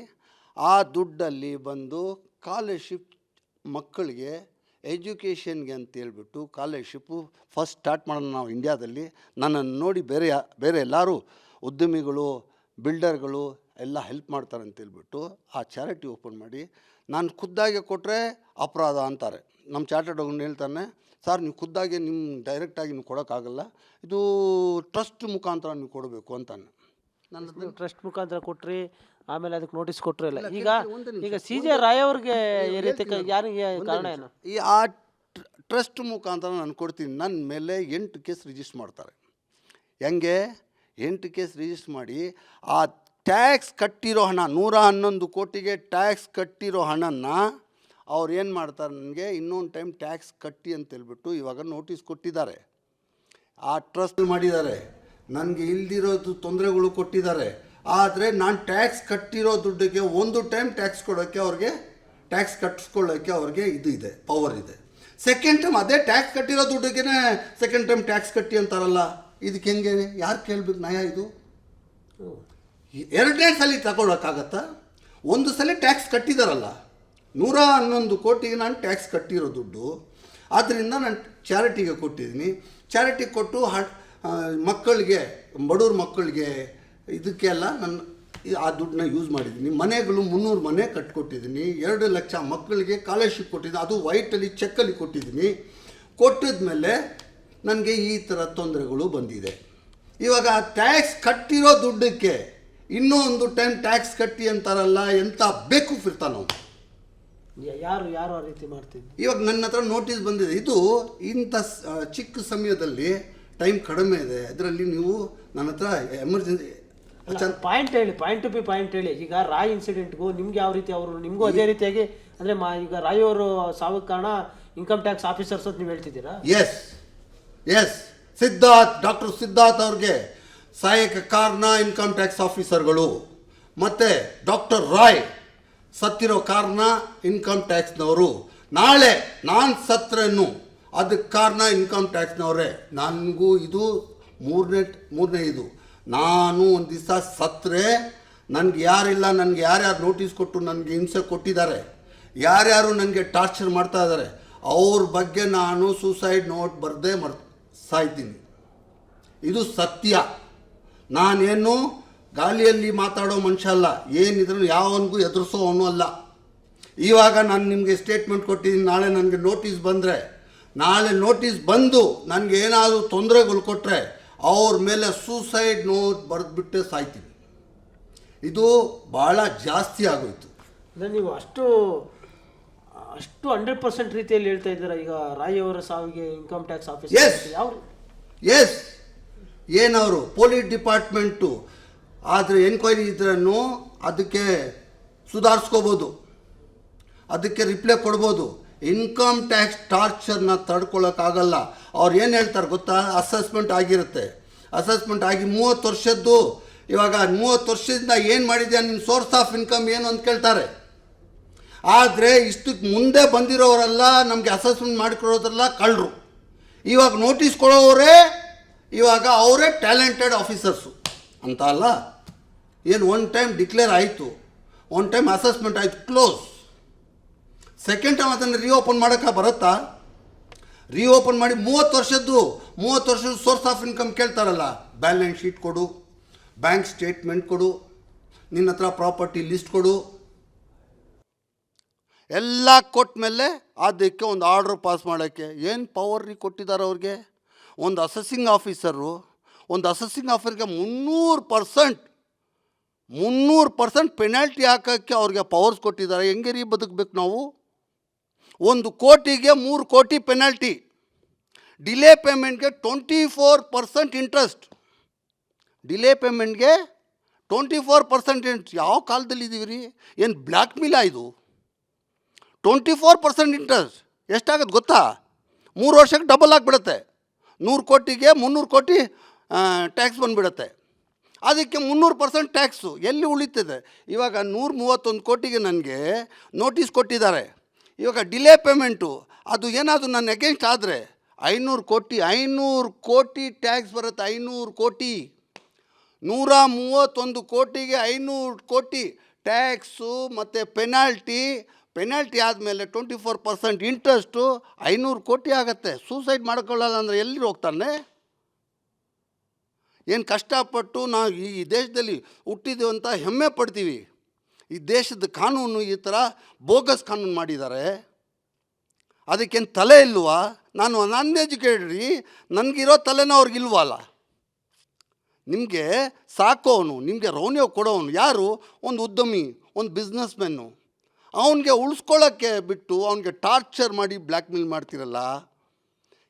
ಆ ದುಡ್ಡಲ್ಲಿ ಬಂದು ಸ್ಕಾಲರ್ಶಿಪ್ ಮಕ್ಕಳಿಗೆ ಎಜುಕೇಷನ್ಗೆ ಅಂತೇಳ್ಬಿಟ್ಟು ಸ್ಕಾಲರ್ಶಿಪ್ಪು ಫಸ್ಟ್ ಸ್ಟಾರ್ಟ್ ಮಾಡೋಣ ನಾವು ಇಂಡಿಯಾದಲ್ಲಿ. ನನ್ನನ್ನು ನೋಡಿ ಬೇರೆ ಎಲ್ಲರೂ ಉದ್ಯಮಿಗಳು ಬಿಲ್ಡರ್ಗಳು ಎಲ್ಲ ಹೆಲ್ಪ್ ಮಾಡ್ತಾರೆ ಅಂತೇಳ್ಬಿಟ್ಟು ಆ ಚಾರಿಟಿ ಓಪನ್ ಮಾಡಿ ನಾನು ಖುದ್ದಾಗೆ ಕೊಟ್ಟರೆ ಅಪರಾಧ ಅಂತಾರೆ. ನಮ್ಮ ಚಾರ್ಟರ್ಡ್ ಅಕೌಂಟ್ ಹೇಳ್ತಾನೆ, ಸರ್ ನೀವು ಖುದ್ದಾಗೆ ನಿಮ್ಮ ಡೈರೆಕ್ಟಾಗಿ ನೀವು ಕೊಡೋಕ್ಕಾಗಲ್ಲ, ಇದು ಟ್ರಸ್ಟ್ ಮುಖಾಂತರ ನೀವು ಕೊಡಬೇಕು ಅಂತಾನೆ. ನನ್ನ ಟ್ರಸ್ಟ್ ಮುಖಾಂತರ ಕೊಟ್ರಿ, ಆಮೇಲೆ ಅದಕ್ಕೆ ನೋಟಿಸ್ ಕೊಟ್ಟರು ಇಲ್ಲ. ಈಗ CJ ರಾಯ್ ಅವ್ರಿಗೆ ಈ ರೀತಿ ಯಾರಿಗೆ ಕಾರಣ ಏನು? ಆ ಟ್ರಸ್ಟ್ ಮುಖಾಂತರ ನಾನು ಕೊಡ್ತೀನಿ. ನನ್ನ ಮೇಲೆ 8 ಕೇಸ್ ರಿಜಿಸ್ಟರ್ ಮಾಡ್ತಾರೆ. ಹೆಂಗೆ 8 ಕೇಸ್ ರಿಜಿಸ್ಟರ್ ಮಾಡಿ ಆ ಟ್ಯಾಕ್ಸ್ ಕಟ್ಟಿರೋ ಹಣ 111 ಕೋಟಿಗೆ ಟ್ಯಾಕ್ಸ್ ಕಟ್ಟಿರೋ ಹಣನ ಅವ್ರು ಏನು ಮಾಡ್ತಾರೆ, ನನಗೆ ಇನ್ನೊಂದು ಟೈಮ್ ಟ್ಯಾಕ್ಸ್ ಕಟ್ಟಿ ಅಂತೇಳ್ಬಿಟ್ಟು ಇವಾಗ ನೋಟಿಸ್ ಕೊಟ್ಟಿದ್ದಾರೆ. ಆ ಟ್ರಸ್ಟ್ ಮಾಡಿದ್ದಾರೆ, ನನಗೆ ಇಲ್ದಿರೋದು ತೊಂದರೆಗಳು ಕೊಟ್ಟಿದ್ದಾರೆ. ಆದರೆ ನಾನು ಟ್ಯಾಕ್ಸ್ ಕಟ್ಟಿರೋ ದುಡ್ಡಿಗೆ ಒಂದು ಟೈಮ್ ಟ್ಯಾಕ್ಸ್ ಕೊಡೋಕ್ಕೆ ಅವ್ರಿಗೆ ಟ್ಯಾಕ್ಸ್ ಕಟ್ಟಿಸ್ಕೊಳ್ಳೋಕ್ಕೆ ಅವ್ರಿಗೆ ಇದು ಇದೆ, ಪವರ್ ಇದೆ. ಸೆಕೆಂಡ್ ಟೈಮ್ ಅದೇ ಟ್ಯಾಕ್ಸ್ ಕಟ್ಟಿರೋ ದುಡ್ಡಿಗೆ ಸೆಕೆಂಡ್ ಟೈಮ್ ಟ್ಯಾಕ್ಸ್ ಕಟ್ಟಿ ಅಂತಾರಲ್ಲ, ಇದಕ್ಕೆ ಹೆಂಗೆ? ಯಾರು ಕೇಳಬೇಕು ನ್ಯಾಯ ಇದು? ಎರಡನೇ ಸಲ ತಗೊಳ್ಳೋಕ್ಕಾಗತ್ತಾ? ಒಂದು ಸಲ ಟ್ಯಾಕ್ಸ್ ಕಟ್ಟಿದಾರಲ್ಲ, 111 ಕೋಟಿಗೆ ನಾನು ಟ್ಯಾಕ್ಸ್ ಕಟ್ಟಿರೋ ದುಡ್ಡು, ಆದ್ದರಿಂದ ನಾನು ಚಾರಿಟಿಗೆ ಕೊಟ್ಟಿದ್ದೀನಿ. ಚಾರಿಟಿ ಕೊಟ್ಟು ಮಕ್ಕಳಿಗೆ, ಬಡವ್ರ ಮಕ್ಕಳಿಗೆ ಇದಕ್ಕೆಲ್ಲ ನಾನು ಆ ದುಡ್ಡನ್ನ ಯೂಸ್ ಮಾಡಿದ್ದೀನಿ. ಮನೆಗಳು 300 ಮನೆ ಕಟ್ಕೊಟ್ಟಿದ್ದೀನಿ. 2 ಲಕ್ಷ ಮಕ್ಕಳಿಗೆ ಸ್ಕಾಲರ್ಶಿಪ್ ಕೊಟ್ಟಿದ್ದೀನಿ, ಅದು ವೈಟಲ್ಲಿ ಚೆಕ್ಕಲ್ಲಿ ಕೊಟ್ಟಿದ್ದೀನಿ. ಕೊಟ್ಟಿದ್ಮೇಲೆ ನನಗೆ ಈ ಥರ ತೊಂದರೆಗಳು ಬಂದಿದೆ. ಇವಾಗ ಟ್ಯಾಕ್ಸ್ ಕಟ್ಟಿರೋ ದುಡ್ಡಕ್ಕೆ ಇನ್ನೂ ಒಂದು ಟೈಮ್ ಟ್ಯಾಕ್ಸ್ ಕಟ್ಟಿ ಅಂತಾರಲ್ಲ, ಎಂಥ ಬೇಕು ಫಿರ್ತಾನೋ. ಯಾರು ಆ ರೀತಿ ಮಾಡ್ತಿದ್ದೆ? ಇವಾಗ ನನ್ನ ಹತ್ರ ನೋಟಿಸ್ ಬಂದಿದೆ. ಇದು ಇಂಥ ಚಿಕ್ಕ ಸಮಯದಲ್ಲಿ ಟೈಮ್ ಕಡಿಮೆ ಇದೆ, ಅದರಲ್ಲಿ ನೀವು ನನ್ನ ಹತ್ರ ಎಮರ್ಜೆನ್ಸಿ ಪಾಯಿಂಟ್ ಹೇಳಿ, ಪಾಯಿಂಟ್ ಟು ಬಿ ಪಾಯಿಂಟ್ ಹೇಳಿ. ಈಗ ರಾಯ್ ಇನ್ಸಿಡೆಂಟ್ಗೂ ನಿಮ್ಗೆ ಯಾವ ರೀತಿ ಅವರು ನಿಮಗೂ ಅದೇ ರೀತಿಯಾಗಿ ಅಂದರೆ ಈಗ ರಾಯ್ ಅವರು ಸಾವಿಗೆ ಕಾರಣ ಇನ್ಕಮ್ ಟ್ಯಾಕ್ಸ್ ಆಫೀಸರ್ಸ್ ಅಂತ ನೀವು ಹೇಳ್ತಿದ್ದೀರಾ? ಎಸ್ ಸಿದ್ಧಾರ್ಥ್, ಡಾಕ್ಟರ್ ಸಿದ್ಧಾರ್ಥ್ ಅವ್ರಿಗೆ ಸಹಾಯಕ ಕಾರಣ ಇನ್ಕಮ್ ಟ್ಯಾಕ್ಸ್ ಆಫೀಸರ್ಗಳು. ಮತ್ತು ಡಾಕ್ಟರ್ ರಾಯ್ ಸತ್ತಿರೋ ಕಾರಣ ಇನ್ಕಮ್ ಟ್ಯಾಕ್ಸ್ನವರು. ನಾಳೆ ನಾನು ಸತ್ರೇನು ಅದಕ್ಕೆ ಕಾರಣ ಇನ್ಕಮ್ ಟ್ಯಾಕ್ಸ್ನವರೇ. ನನಗೂ ಇದು ಮೂರನೇ ಇದು. ನಾನು ಒಂದು ದಿವಸ ಸತ್ತರೆ ನನಗೆ ಯಾರಿಲ್ಲ, ನನಗೆ ಯಾರ್ಯಾರು ನೋಟಿಸ್ ಕೊಟ್ಟು ನನಗೆ ಹಿಂಸೆ ಕೊಟ್ಟಿದ್ದಾರೆ, ಯಾರ್ಯಾರು ನನಗೆ ಟಾರ್ಚರ್ ಮಾಡ್ತಾ ಇದ್ದಾರೆ, ಅವ್ರ ಬಗ್ಗೆ ನಾನು ಸೂಸೈಡ್ ನೋಟ್ ಬರೆದೇ ಸಾಯ್ತೀನಿ. ಇದು ಸತ್ಯ. ನಾನೇನು ಗಾಳಿಯಲ್ಲಿ ಮಾತಾಡೋ ಮನುಷ್ಯ ಅಲ್ಲ, ಏನಿದ್ರು ಯಾವನಿಗೂ ಎದುರಿಸೋವನು ಅಲ್ಲ. ಇವಾಗ ನಾನು ನಿಮಗೆ ಸ್ಟೇಟ್ಮೆಂಟ್ ಕೊಟ್ಟಿದ್ದೀನಿ. ನಾಳೆ ನನಗೆ ನೋಟಿಸ್ ಬಂದರೆ, ನಾಳೆ ನೋಟಿಸ್ ಬಂದು ನನಗೆ ಏನಾದರೂ ತೊಂದರೆಗಳು ಕೊಟ್ಟರೆ ಅವ್ರ ಮೇಲೆ ಸೂಸೈಡ್ ನೋಟ್ ಬರೆದ್ಬಿಟ್ಟೆ ಸಾಯ್ತೀನಿ. ಇದು ಭಾಳ ಜಾಸ್ತಿ ಆಗೋಯ್ತು. ಅಂದರೆ ನೀವು ಅಷ್ಟು 100% ರೀತಿಯಲ್ಲಿ ಹೇಳ್ತಾ ಇದ್ದೀರಾ. ಈಗ ರಾಯ್ ಅವರ ಸಾವಿಗೆ ಇನ್ಕಮ್ ಟ್ಯಾಕ್ಸ್ ಆಫೀಸರ್ ಯಾವ? ಎಸ್, ಏನವರು ಪೊಲೀಸ್ ಡಿಪಾರ್ಟ್ಮೆಂಟು ಆದರೆ ಎನ್ಕ್ವೈರಿ ಇದ್ರೂ ಅದಕ್ಕೆ ಸುಧಾರಿಸ್ಕೋಬೋದು, ಅದಕ್ಕೆ ರಿಪ್ಲೈ ಕೊಡ್ಬೋದು. ಇನ್ಕಮ್ ಟ್ಯಾಕ್ಸ್ ಟಾರ್ಚರ್ನ ತಡ್ಕೊಳ್ಳೋಕ್ಕಾಗಲ್ಲ. ಅವ್ರು ಏನು ಹೇಳ್ತಾರೆ ಗೊತ್ತಾ? ಅಸೆಸ್ಮೆಂಟ್ ಆಗಿರುತ್ತೆ, ಅಸೆಸ್ಮೆಂಟ್ ಆಗಿ 30 ವರ್ಷದ್ದು. ಇವಾಗ 30 ವರ್ಷದಿಂದ ಏನು ಮಾಡಿದ್ಯಾ, ನಿನ್ನ ಸೋರ್ಸ್ ಆಫ್ ಇನ್ಕಮ್ ಏನು ಅಂತ ಕೇಳ್ತಾರೆ. ಆದರೆ ಇಷ್ಟಕ್ಕೆ ಮುಂದೆ ಬಂದಿರೋರೆಲ್ಲ ನಮಗೆ ಅಸೆಸ್ಮೆಂಟ್ ಮಾಡಿಕೊಡೋದ್ರಲ್ಲ ಕಳ್ಳರು. ಇವಾಗ ನೋಟಿಸ್ ಕೊಡೋವರೇ ಇವಾಗ ಅವರೇ ಟ್ಯಾಲೆಂಟೆಡ್ ಆಫೀಸರ್ಸು ಅಂತ ಅಲ್ಲ. ಏನು ಒನ್ ಟೈಮ್ ಡಿಕ್ಲೇರ್ ಆಯಿತು, ಒನ್ ಟೈಮ್ ಅಸೆಸ್ಮೆಂಟ್ ಆಯಿತು, ಕ್ಲೋಸ್. ಸೆಕೆಂಡ್ ಟೈಮ್ ಅದನ್ನು ರೀಓಪನ್ ಮಾಡೋಕ್ಕೆ ಬರುತ್ತಾ? ರೀಓಪನ್ ಮಾಡಿ 30 ವರ್ಷದ್ದು ಸೋರ್ಸ್ ಆಫ್ ಇನ್ಕಮ್ ಕೇಳ್ತಾರಲ್ಲ, ಬ್ಯಾಲೆನ್ಸ್ ಶೀಟ್ ಕೊಡು, ಬ್ಯಾಂಕ್ ಸ್ಟೇಟ್ಮೆಂಟ್ ಕೊಡು, ನಿನ್ನ ಹತ್ರ ಪ್ರಾಪರ್ಟಿ ಲಿಸ್ಟ್ ಕೊಡು. ಎಲ್ಲ ಕೊಟ್ಟ ಮೇಲೆ ಅದಕ್ಕೆ ಒಂದು ಆರ್ಡ್ರ್ ಪಾಸ್ ಮಾಡೋಕ್ಕೆ ಏನು ಪವರ್ ಕೊಟ್ಟಿದ್ದಾರೆ ಅವ್ರಿಗೆ. ಒಂದು ಅಸೆಸಿಂಗ್ ಆಫೀಸರು ಆಫೀಸರ್ಗೆ 300% ಪೆನಾಲ್ಟಿ ಹಾಕೋಕ್ಕೆ ಅವ್ರಿಗೆ ಪವರ್ಸ್ ಕೊಟ್ಟಿದ್ದಾರೆ. ಹೆಂಗೆ ರೀ ಬದುಕಬೇಕು ನಾವು? 1 ಕೋಟಿಗೆ 3 ಕೋಟಿ ಪೆನಾಲ್ಟಿ, ಡಿಲೇ ಪೇಮೆಂಟ್ಗೆ 24% ಇಂಟ್ರೆಸ್ಟ್. ಡಿಲೇ ಪೇಮೆಂಟ್ಗೆ 24% ಇಂಟ್ರೆಸ್ಟ್. ಯಾವ ಕಾಲದಲ್ಲಿ ಇದ್ದೀವಿ ರೀ? ಏನು ಬ್ಲ್ಯಾಕ್ ಮೇಲಾ ಇದು? 24% ಇಂಟ್ರೆಸ್ಟ್ ಎಷ್ಟಾಗುತ್ತೆ ಗೊತ್ತಾ? 3 ವರ್ಷಕ್ಕೆ ಡಬಲ್ ಆಗಿಬಿಡುತ್ತೆ. 100 ಕೋಟಿಗೆ 300 ಕೋಟಿ ಟ್ಯಾಕ್ಸ್ ಬಂದುಬಿಡುತ್ತೆ. ಅದಕ್ಕೆ 300% ಟ್ಯಾಕ್ಸು ಎಲ್ಲಿ ಉಳಿತದೆ? ಇವಾಗ 131 ಕೋಟಿಗೆ ನನಗೆ ನೋಟಿಸ್ ಕೊಟ್ಟಿದ್ದಾರೆ. ಇವಾಗ ಡಿಲೇ ಪೇಮೆಂಟು ಅದು ಏನಾದರೂ ನನ್ನ ಅಗೇನ್ಸ್ಟ್ ಆದರೆ 500 ಕೋಟಿ ಟ್ಯಾಕ್ಸ್ ಬರುತ್ತೆ. 500 ಕೋಟಿ, 131 ಕೋಟಿಗೆ 500 ಕೋಟಿ ಟ್ಯಾಕ್ಸು ಮತ್ತು ಪೆನಾಲ್ಟಿ ಆದಮೇಲೆ 24% ಇಂಟ್ರೆಸ್ಟು 500 ಕೋಟಿ ಆಗುತ್ತೆ. ಸೂಸೈಡ್ ಮಾಡ್ಕೊಳ್ಳಲ್ಲ ಅಂದರೆ ಎಲ್ಲಿ ಹೋಗ್ತಾನೆ? ಏನು ಕಷ್ಟಪಟ್ಟು ನಾವು ಈ ದೇಶದಲ್ಲಿ ಹುಟ್ಟಿದ್ದೀವಿ ಅಂತ ಹೆಮ್ಮೆ ಪಡ್ತೀವಿ. ಈ ದೇಶದ ಕಾನೂನು ಈ ಥರ ಬೋಗಸ್ ಕಾನೂನು ಮಾಡಿದ್ದಾರೆ. ಅದಕ್ಕೇನು ತಲೆ ಇಲ್ವಾ? ನಾನು ಅನ್ಎಜುಕೇಟೆಡ್ ರೀ, ನನಗಿರೋ ತಲೆನೋ ಅವ್ರಿಗಿಲ್ವಲ್ಲ. ನಿಮಗೆ ಸಾಕೋನು, ನಿಮಗೆ ರೆವೆನ್ಯೂ ಕೊಡೋನು ಯಾರು? ಒಂದು ಉದ್ಯಮಿ, ಒಂದು ಬಿಸ್ನೆಸ್ಮೆನ್ನು. ಅವನಿಗೆ ಉಳಿಸ್ಕೊಳ್ಳೋಕ್ಕೆ ಬಿಟ್ಟು ಅವನಿಗೆ ಟಾರ್ಚರ್ ಮಾಡಿ ಬ್ಲ್ಯಾಕ್ ಮೇಲ್ ಮಾಡ್ತಿರಲ್ಲ.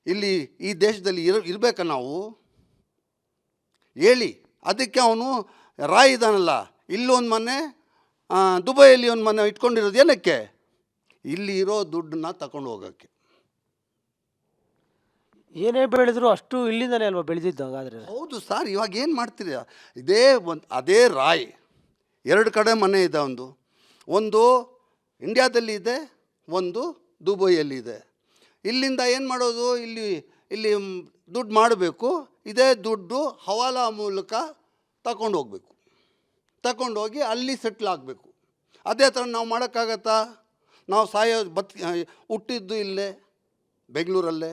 ಇಲ್ಲಿ ಈ ದೇಶದಲ್ಲಿ ಇರಬೇಕಾ ನಾವು? ಹೇಳಿ. ಅದಕ್ಕೆ ಅವನು ರಾಯ್ ಇದ್ದಾನಲ್ಲ, ಇಲ್ಲೊಂದು ಮನೆ, ದುಬೈಯಲ್ಲಿ ಒಂದು ಮನೆ ಇಟ್ಕೊಂಡಿರೋದು ಏನಕ್ಕೆ? ಇಲ್ಲಿ ಇರೋ ದುಡ್ಡನ್ನ ತಗೊಂಡು ಹೋಗೋಕ್ಕೆ. ಏನೇ ಬೆಳೆದ್ರು ಅಷ್ಟು ಇಲ್ಲಿಂದನೇ ಅಲ್ವಾ ಬೆಳೆದಿದ್ದು? ಹಾಗಾದರೆ ಹೌದು ಸರ್. ಇವಾಗ ಏನು ಮಾಡ್ತೀರಿ? ಅದೇ ರಾಯ್ 2 ಕಡೆ ಮನೆ ಇದೆ. ಒಂದು ಇಂಡಿಯಾದಲ್ಲಿ ಇದೆ, ಒಂದು ದುಬೈಯಲ್ಲಿದೆ. ಇಲ್ಲಿಂದ ಏನು ಮಾಡೋದು? ಇಲ್ಲಿ ದುಡ್ಡು ಮಾಡಬೇಕು. ಇದೇ ದುಡ್ಡು ಹವಾಲಾ ಮೂಲಕ ತಗೊಂಡೋಗಿ ಅಲ್ಲಿ ಸೆಟ್ಲ್ ಆಗಬೇಕು. ಅದೇ ಥರ ನಾವು ಮಾಡೋಕ್ಕಾಗತ್ತಾ? ನಾವು ಹುಟ್ಟಿದ್ದು ಇಲ್ಲೇ ಬೆಂಗಳೂರಲ್ಲೇ,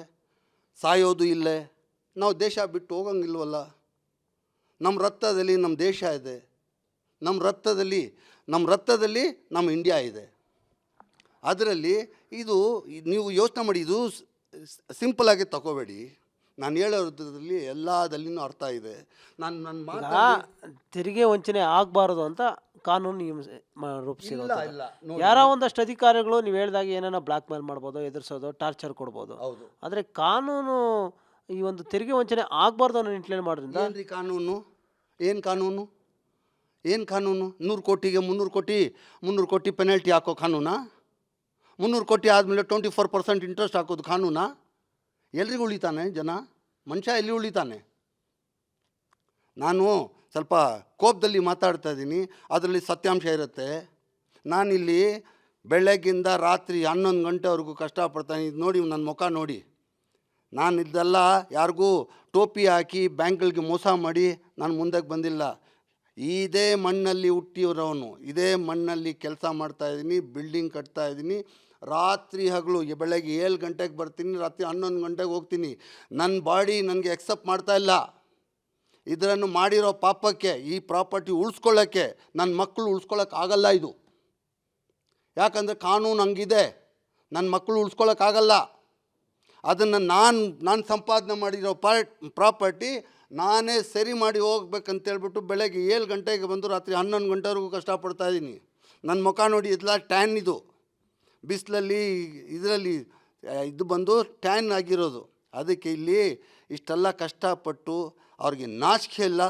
ಸಾಯೋದು ಇಲ್ಲೇ. ನಾವು ದೇಶ ಬಿಟ್ಟು ಹೋಗಂಗಿಲ್ವಲ್ಲ. ನಮ್ಮ ರಕ್ತದಲ್ಲಿ ನಮ್ಮ ದೇಶ ಇದೆ, ನಮ್ಮ ರಕ್ತದಲ್ಲಿ ನಮ್ಮ ಇಂಡಿಯಾ ಇದೆ. ಅದರಲ್ಲಿ ಇದು ನೀವು ಯೋಚನೆ ಮಾಡಿ. ಇದು ಸಿಂಪಲಾಗಿ ತಗೋಬೇಡಿ. ನಾನು ಹೇಳೋದ್ರಲ್ಲಿ ಎಲ್ಲದಲ್ಲಿನೂ ಅರ್ಥ ಇದೆ. ತೆರಿಗೆ ವಂಚನೆ ಆಗಬಾರ್ದು ಅಂತ ಕಾನೂನು ರೂಪಿಸಿರೋದು. ಇಲ್ಲ ಯಾರೋ ಒಂದಷ್ಟು ಅಧಿಕಾರಿಗಳು ನೀವು ಹೇಳಿದಾಗ ಏನಾರ ಬ್ಲಾಕ್ ಮೇಲ್ ಮಾಡ್ಬೋದು, ಎದುರಿಸೋದು, ಟಾರ್ಚರ್ ಕೊಡ್ಬೋದು. ಹೌದು. ಆದರೆ ಕಾನೂನು ಈ ಒಂದು ತೆರಿಗೆ ವಂಚನೆ ಆಗಬಾರ್ದು ಅನ್ನೋ ನಿಟ್ಟಿನಲ್ಲಿ ಮಾಡೋದ್ರಿಂದ ಏನು ಕಾನೂನು 100 ಕೋಟಿಗೆ 300 ಕೋಟಿ ಪೆನಾಲ್ಟಿ ಹಾಕೋ ಕಾನೂನಾ? 300 ಕೋಟಿ ಆದಮೇಲೆ 24% ಇಂಟ್ರೆಸ್ಟ್ ಹಾಕೋದು ಕಾನೂನಾ? ಎಲ್ರಿಗೂ ಉಳಿತಾನೆ ಜನ? ಮನುಷ್ಯ ಎಲ್ಲಿ ಉಳಿತಾನೆ? ನಾನು ಸ್ವಲ್ಪ ಕೋಪದಲ್ಲಿ ಮಾತಾಡ್ತಾ ಇದ್ದೀನಿ, ಅದರಲ್ಲಿ ಸತ್ಯಾಂಶ ಇರುತ್ತೆ. ನಾನಿಲ್ಲಿ ಬೆಳಗ್ಗಿಂದ ರಾತ್ರಿ 11 ಗಂಟೆವರೆಗೂ ಕಷ್ಟಪಡ್ತಾನೆ. ಇದು ನೋಡಿ, ನನ್ನ ಮುಖ ನೋಡಿ. ನಾನು ಇದೆಲ್ಲ ಯಾರಿಗೂ ಟೋಪಿ ಹಾಕಿ ಬ್ಯಾಂಕ್ಗಳಿಗೆ ಮೋಸ ಮಾಡಿ ನಾನು ಮುಂದಕ್ಕೆ ಬಂದಿಲ್ಲ. ಇದೇ ಮಣ್ಣಲ್ಲಿ ಹುಟ್ಟಿರೋನು, ಇದೇ ಮಣ್ಣಲ್ಲಿ ಕೆಲಸ ಮಾಡ್ತಾಯಿದ್ದೀನಿ, ಬಿಲ್ಡಿಂಗ್ ಕಟ್ತಾಯಿದ್ದೀನಿ. ರಾತ್ರಿ ಹಗಲು ಬೆಳಗ್ಗೆ 7 ಗಂಟೆಗೆ ಬರ್ತೀನಿ, ರಾತ್ರಿ 11 ಗಂಟೆಗೆ ಹೋಗ್ತೀನಿ. ನನ್ನ ಬಾಡಿ ನನಗೆ ಎಕ್ಸೆಪ್ಟ್ ಮಾಡ್ತಾಯಿಲ್ಲ. ಇದನ್ನು ಮಾಡಿರೋ ಪಾಪಕ್ಕೆ, ಈ ಪ್ರಾಪರ್ಟಿ ಉಳಿಸ್ಕೊಳ್ಳೋಕ್ಕೆ ನನ್ನ ಮಕ್ಕಳು ಉಳಿಸ್ಕೊಳ್ಳೋಕ್ಕಾಗಲ್ಲ. ಇದು ಯಾಕಂದರೆ ಕಾನೂನು ಹಂಗಿದೆ. ನನ್ನ ಮಕ್ಕಳು ಉಳಿಸ್ಕೊಳ್ಳೋಕ್ಕಾಗಲ್ಲ. ಅದನ್ನು ನಾನು ಸಂಪಾದನೆ ಮಾಡಿರೋ ಪ್ರಾಪರ್ಟಿ ನಾನೇ ಸರಿ ಮಾಡಿ ಹೋಗ್ಬೇಕಂತೇಳ್ಬಿಟ್ಟು ಬೆಳಗ್ಗೆ 7 ಗಂಟೆಗೆ ಬಂದು ರಾತ್ರಿ 11 ಗಂಟೆವರೆಗೂ ಕಷ್ಟಪಡ್ತಾಯಿದ್ದೀನಿ. ನನ್ನ ಮುಖ ನೋಡಿ, ಇದೆಲ್ಲ ಟ್ಯಾನ್. ಇದು ಬಿಸಿಲಲ್ಲಿ ಇದರಲ್ಲಿ ಇದು ಬಂದು ಟ್ಯಾನ್ ಆಗಿರೋದು. ಅದಕ್ಕೆ ಇಲ್ಲಿ ಇಷ್ಟೆಲ್ಲ ಕಷ್ಟಪಟ್ಟು ಅವ್ರಿಗೆ ನಾಚಿಕೆ ಇಲ್ಲ.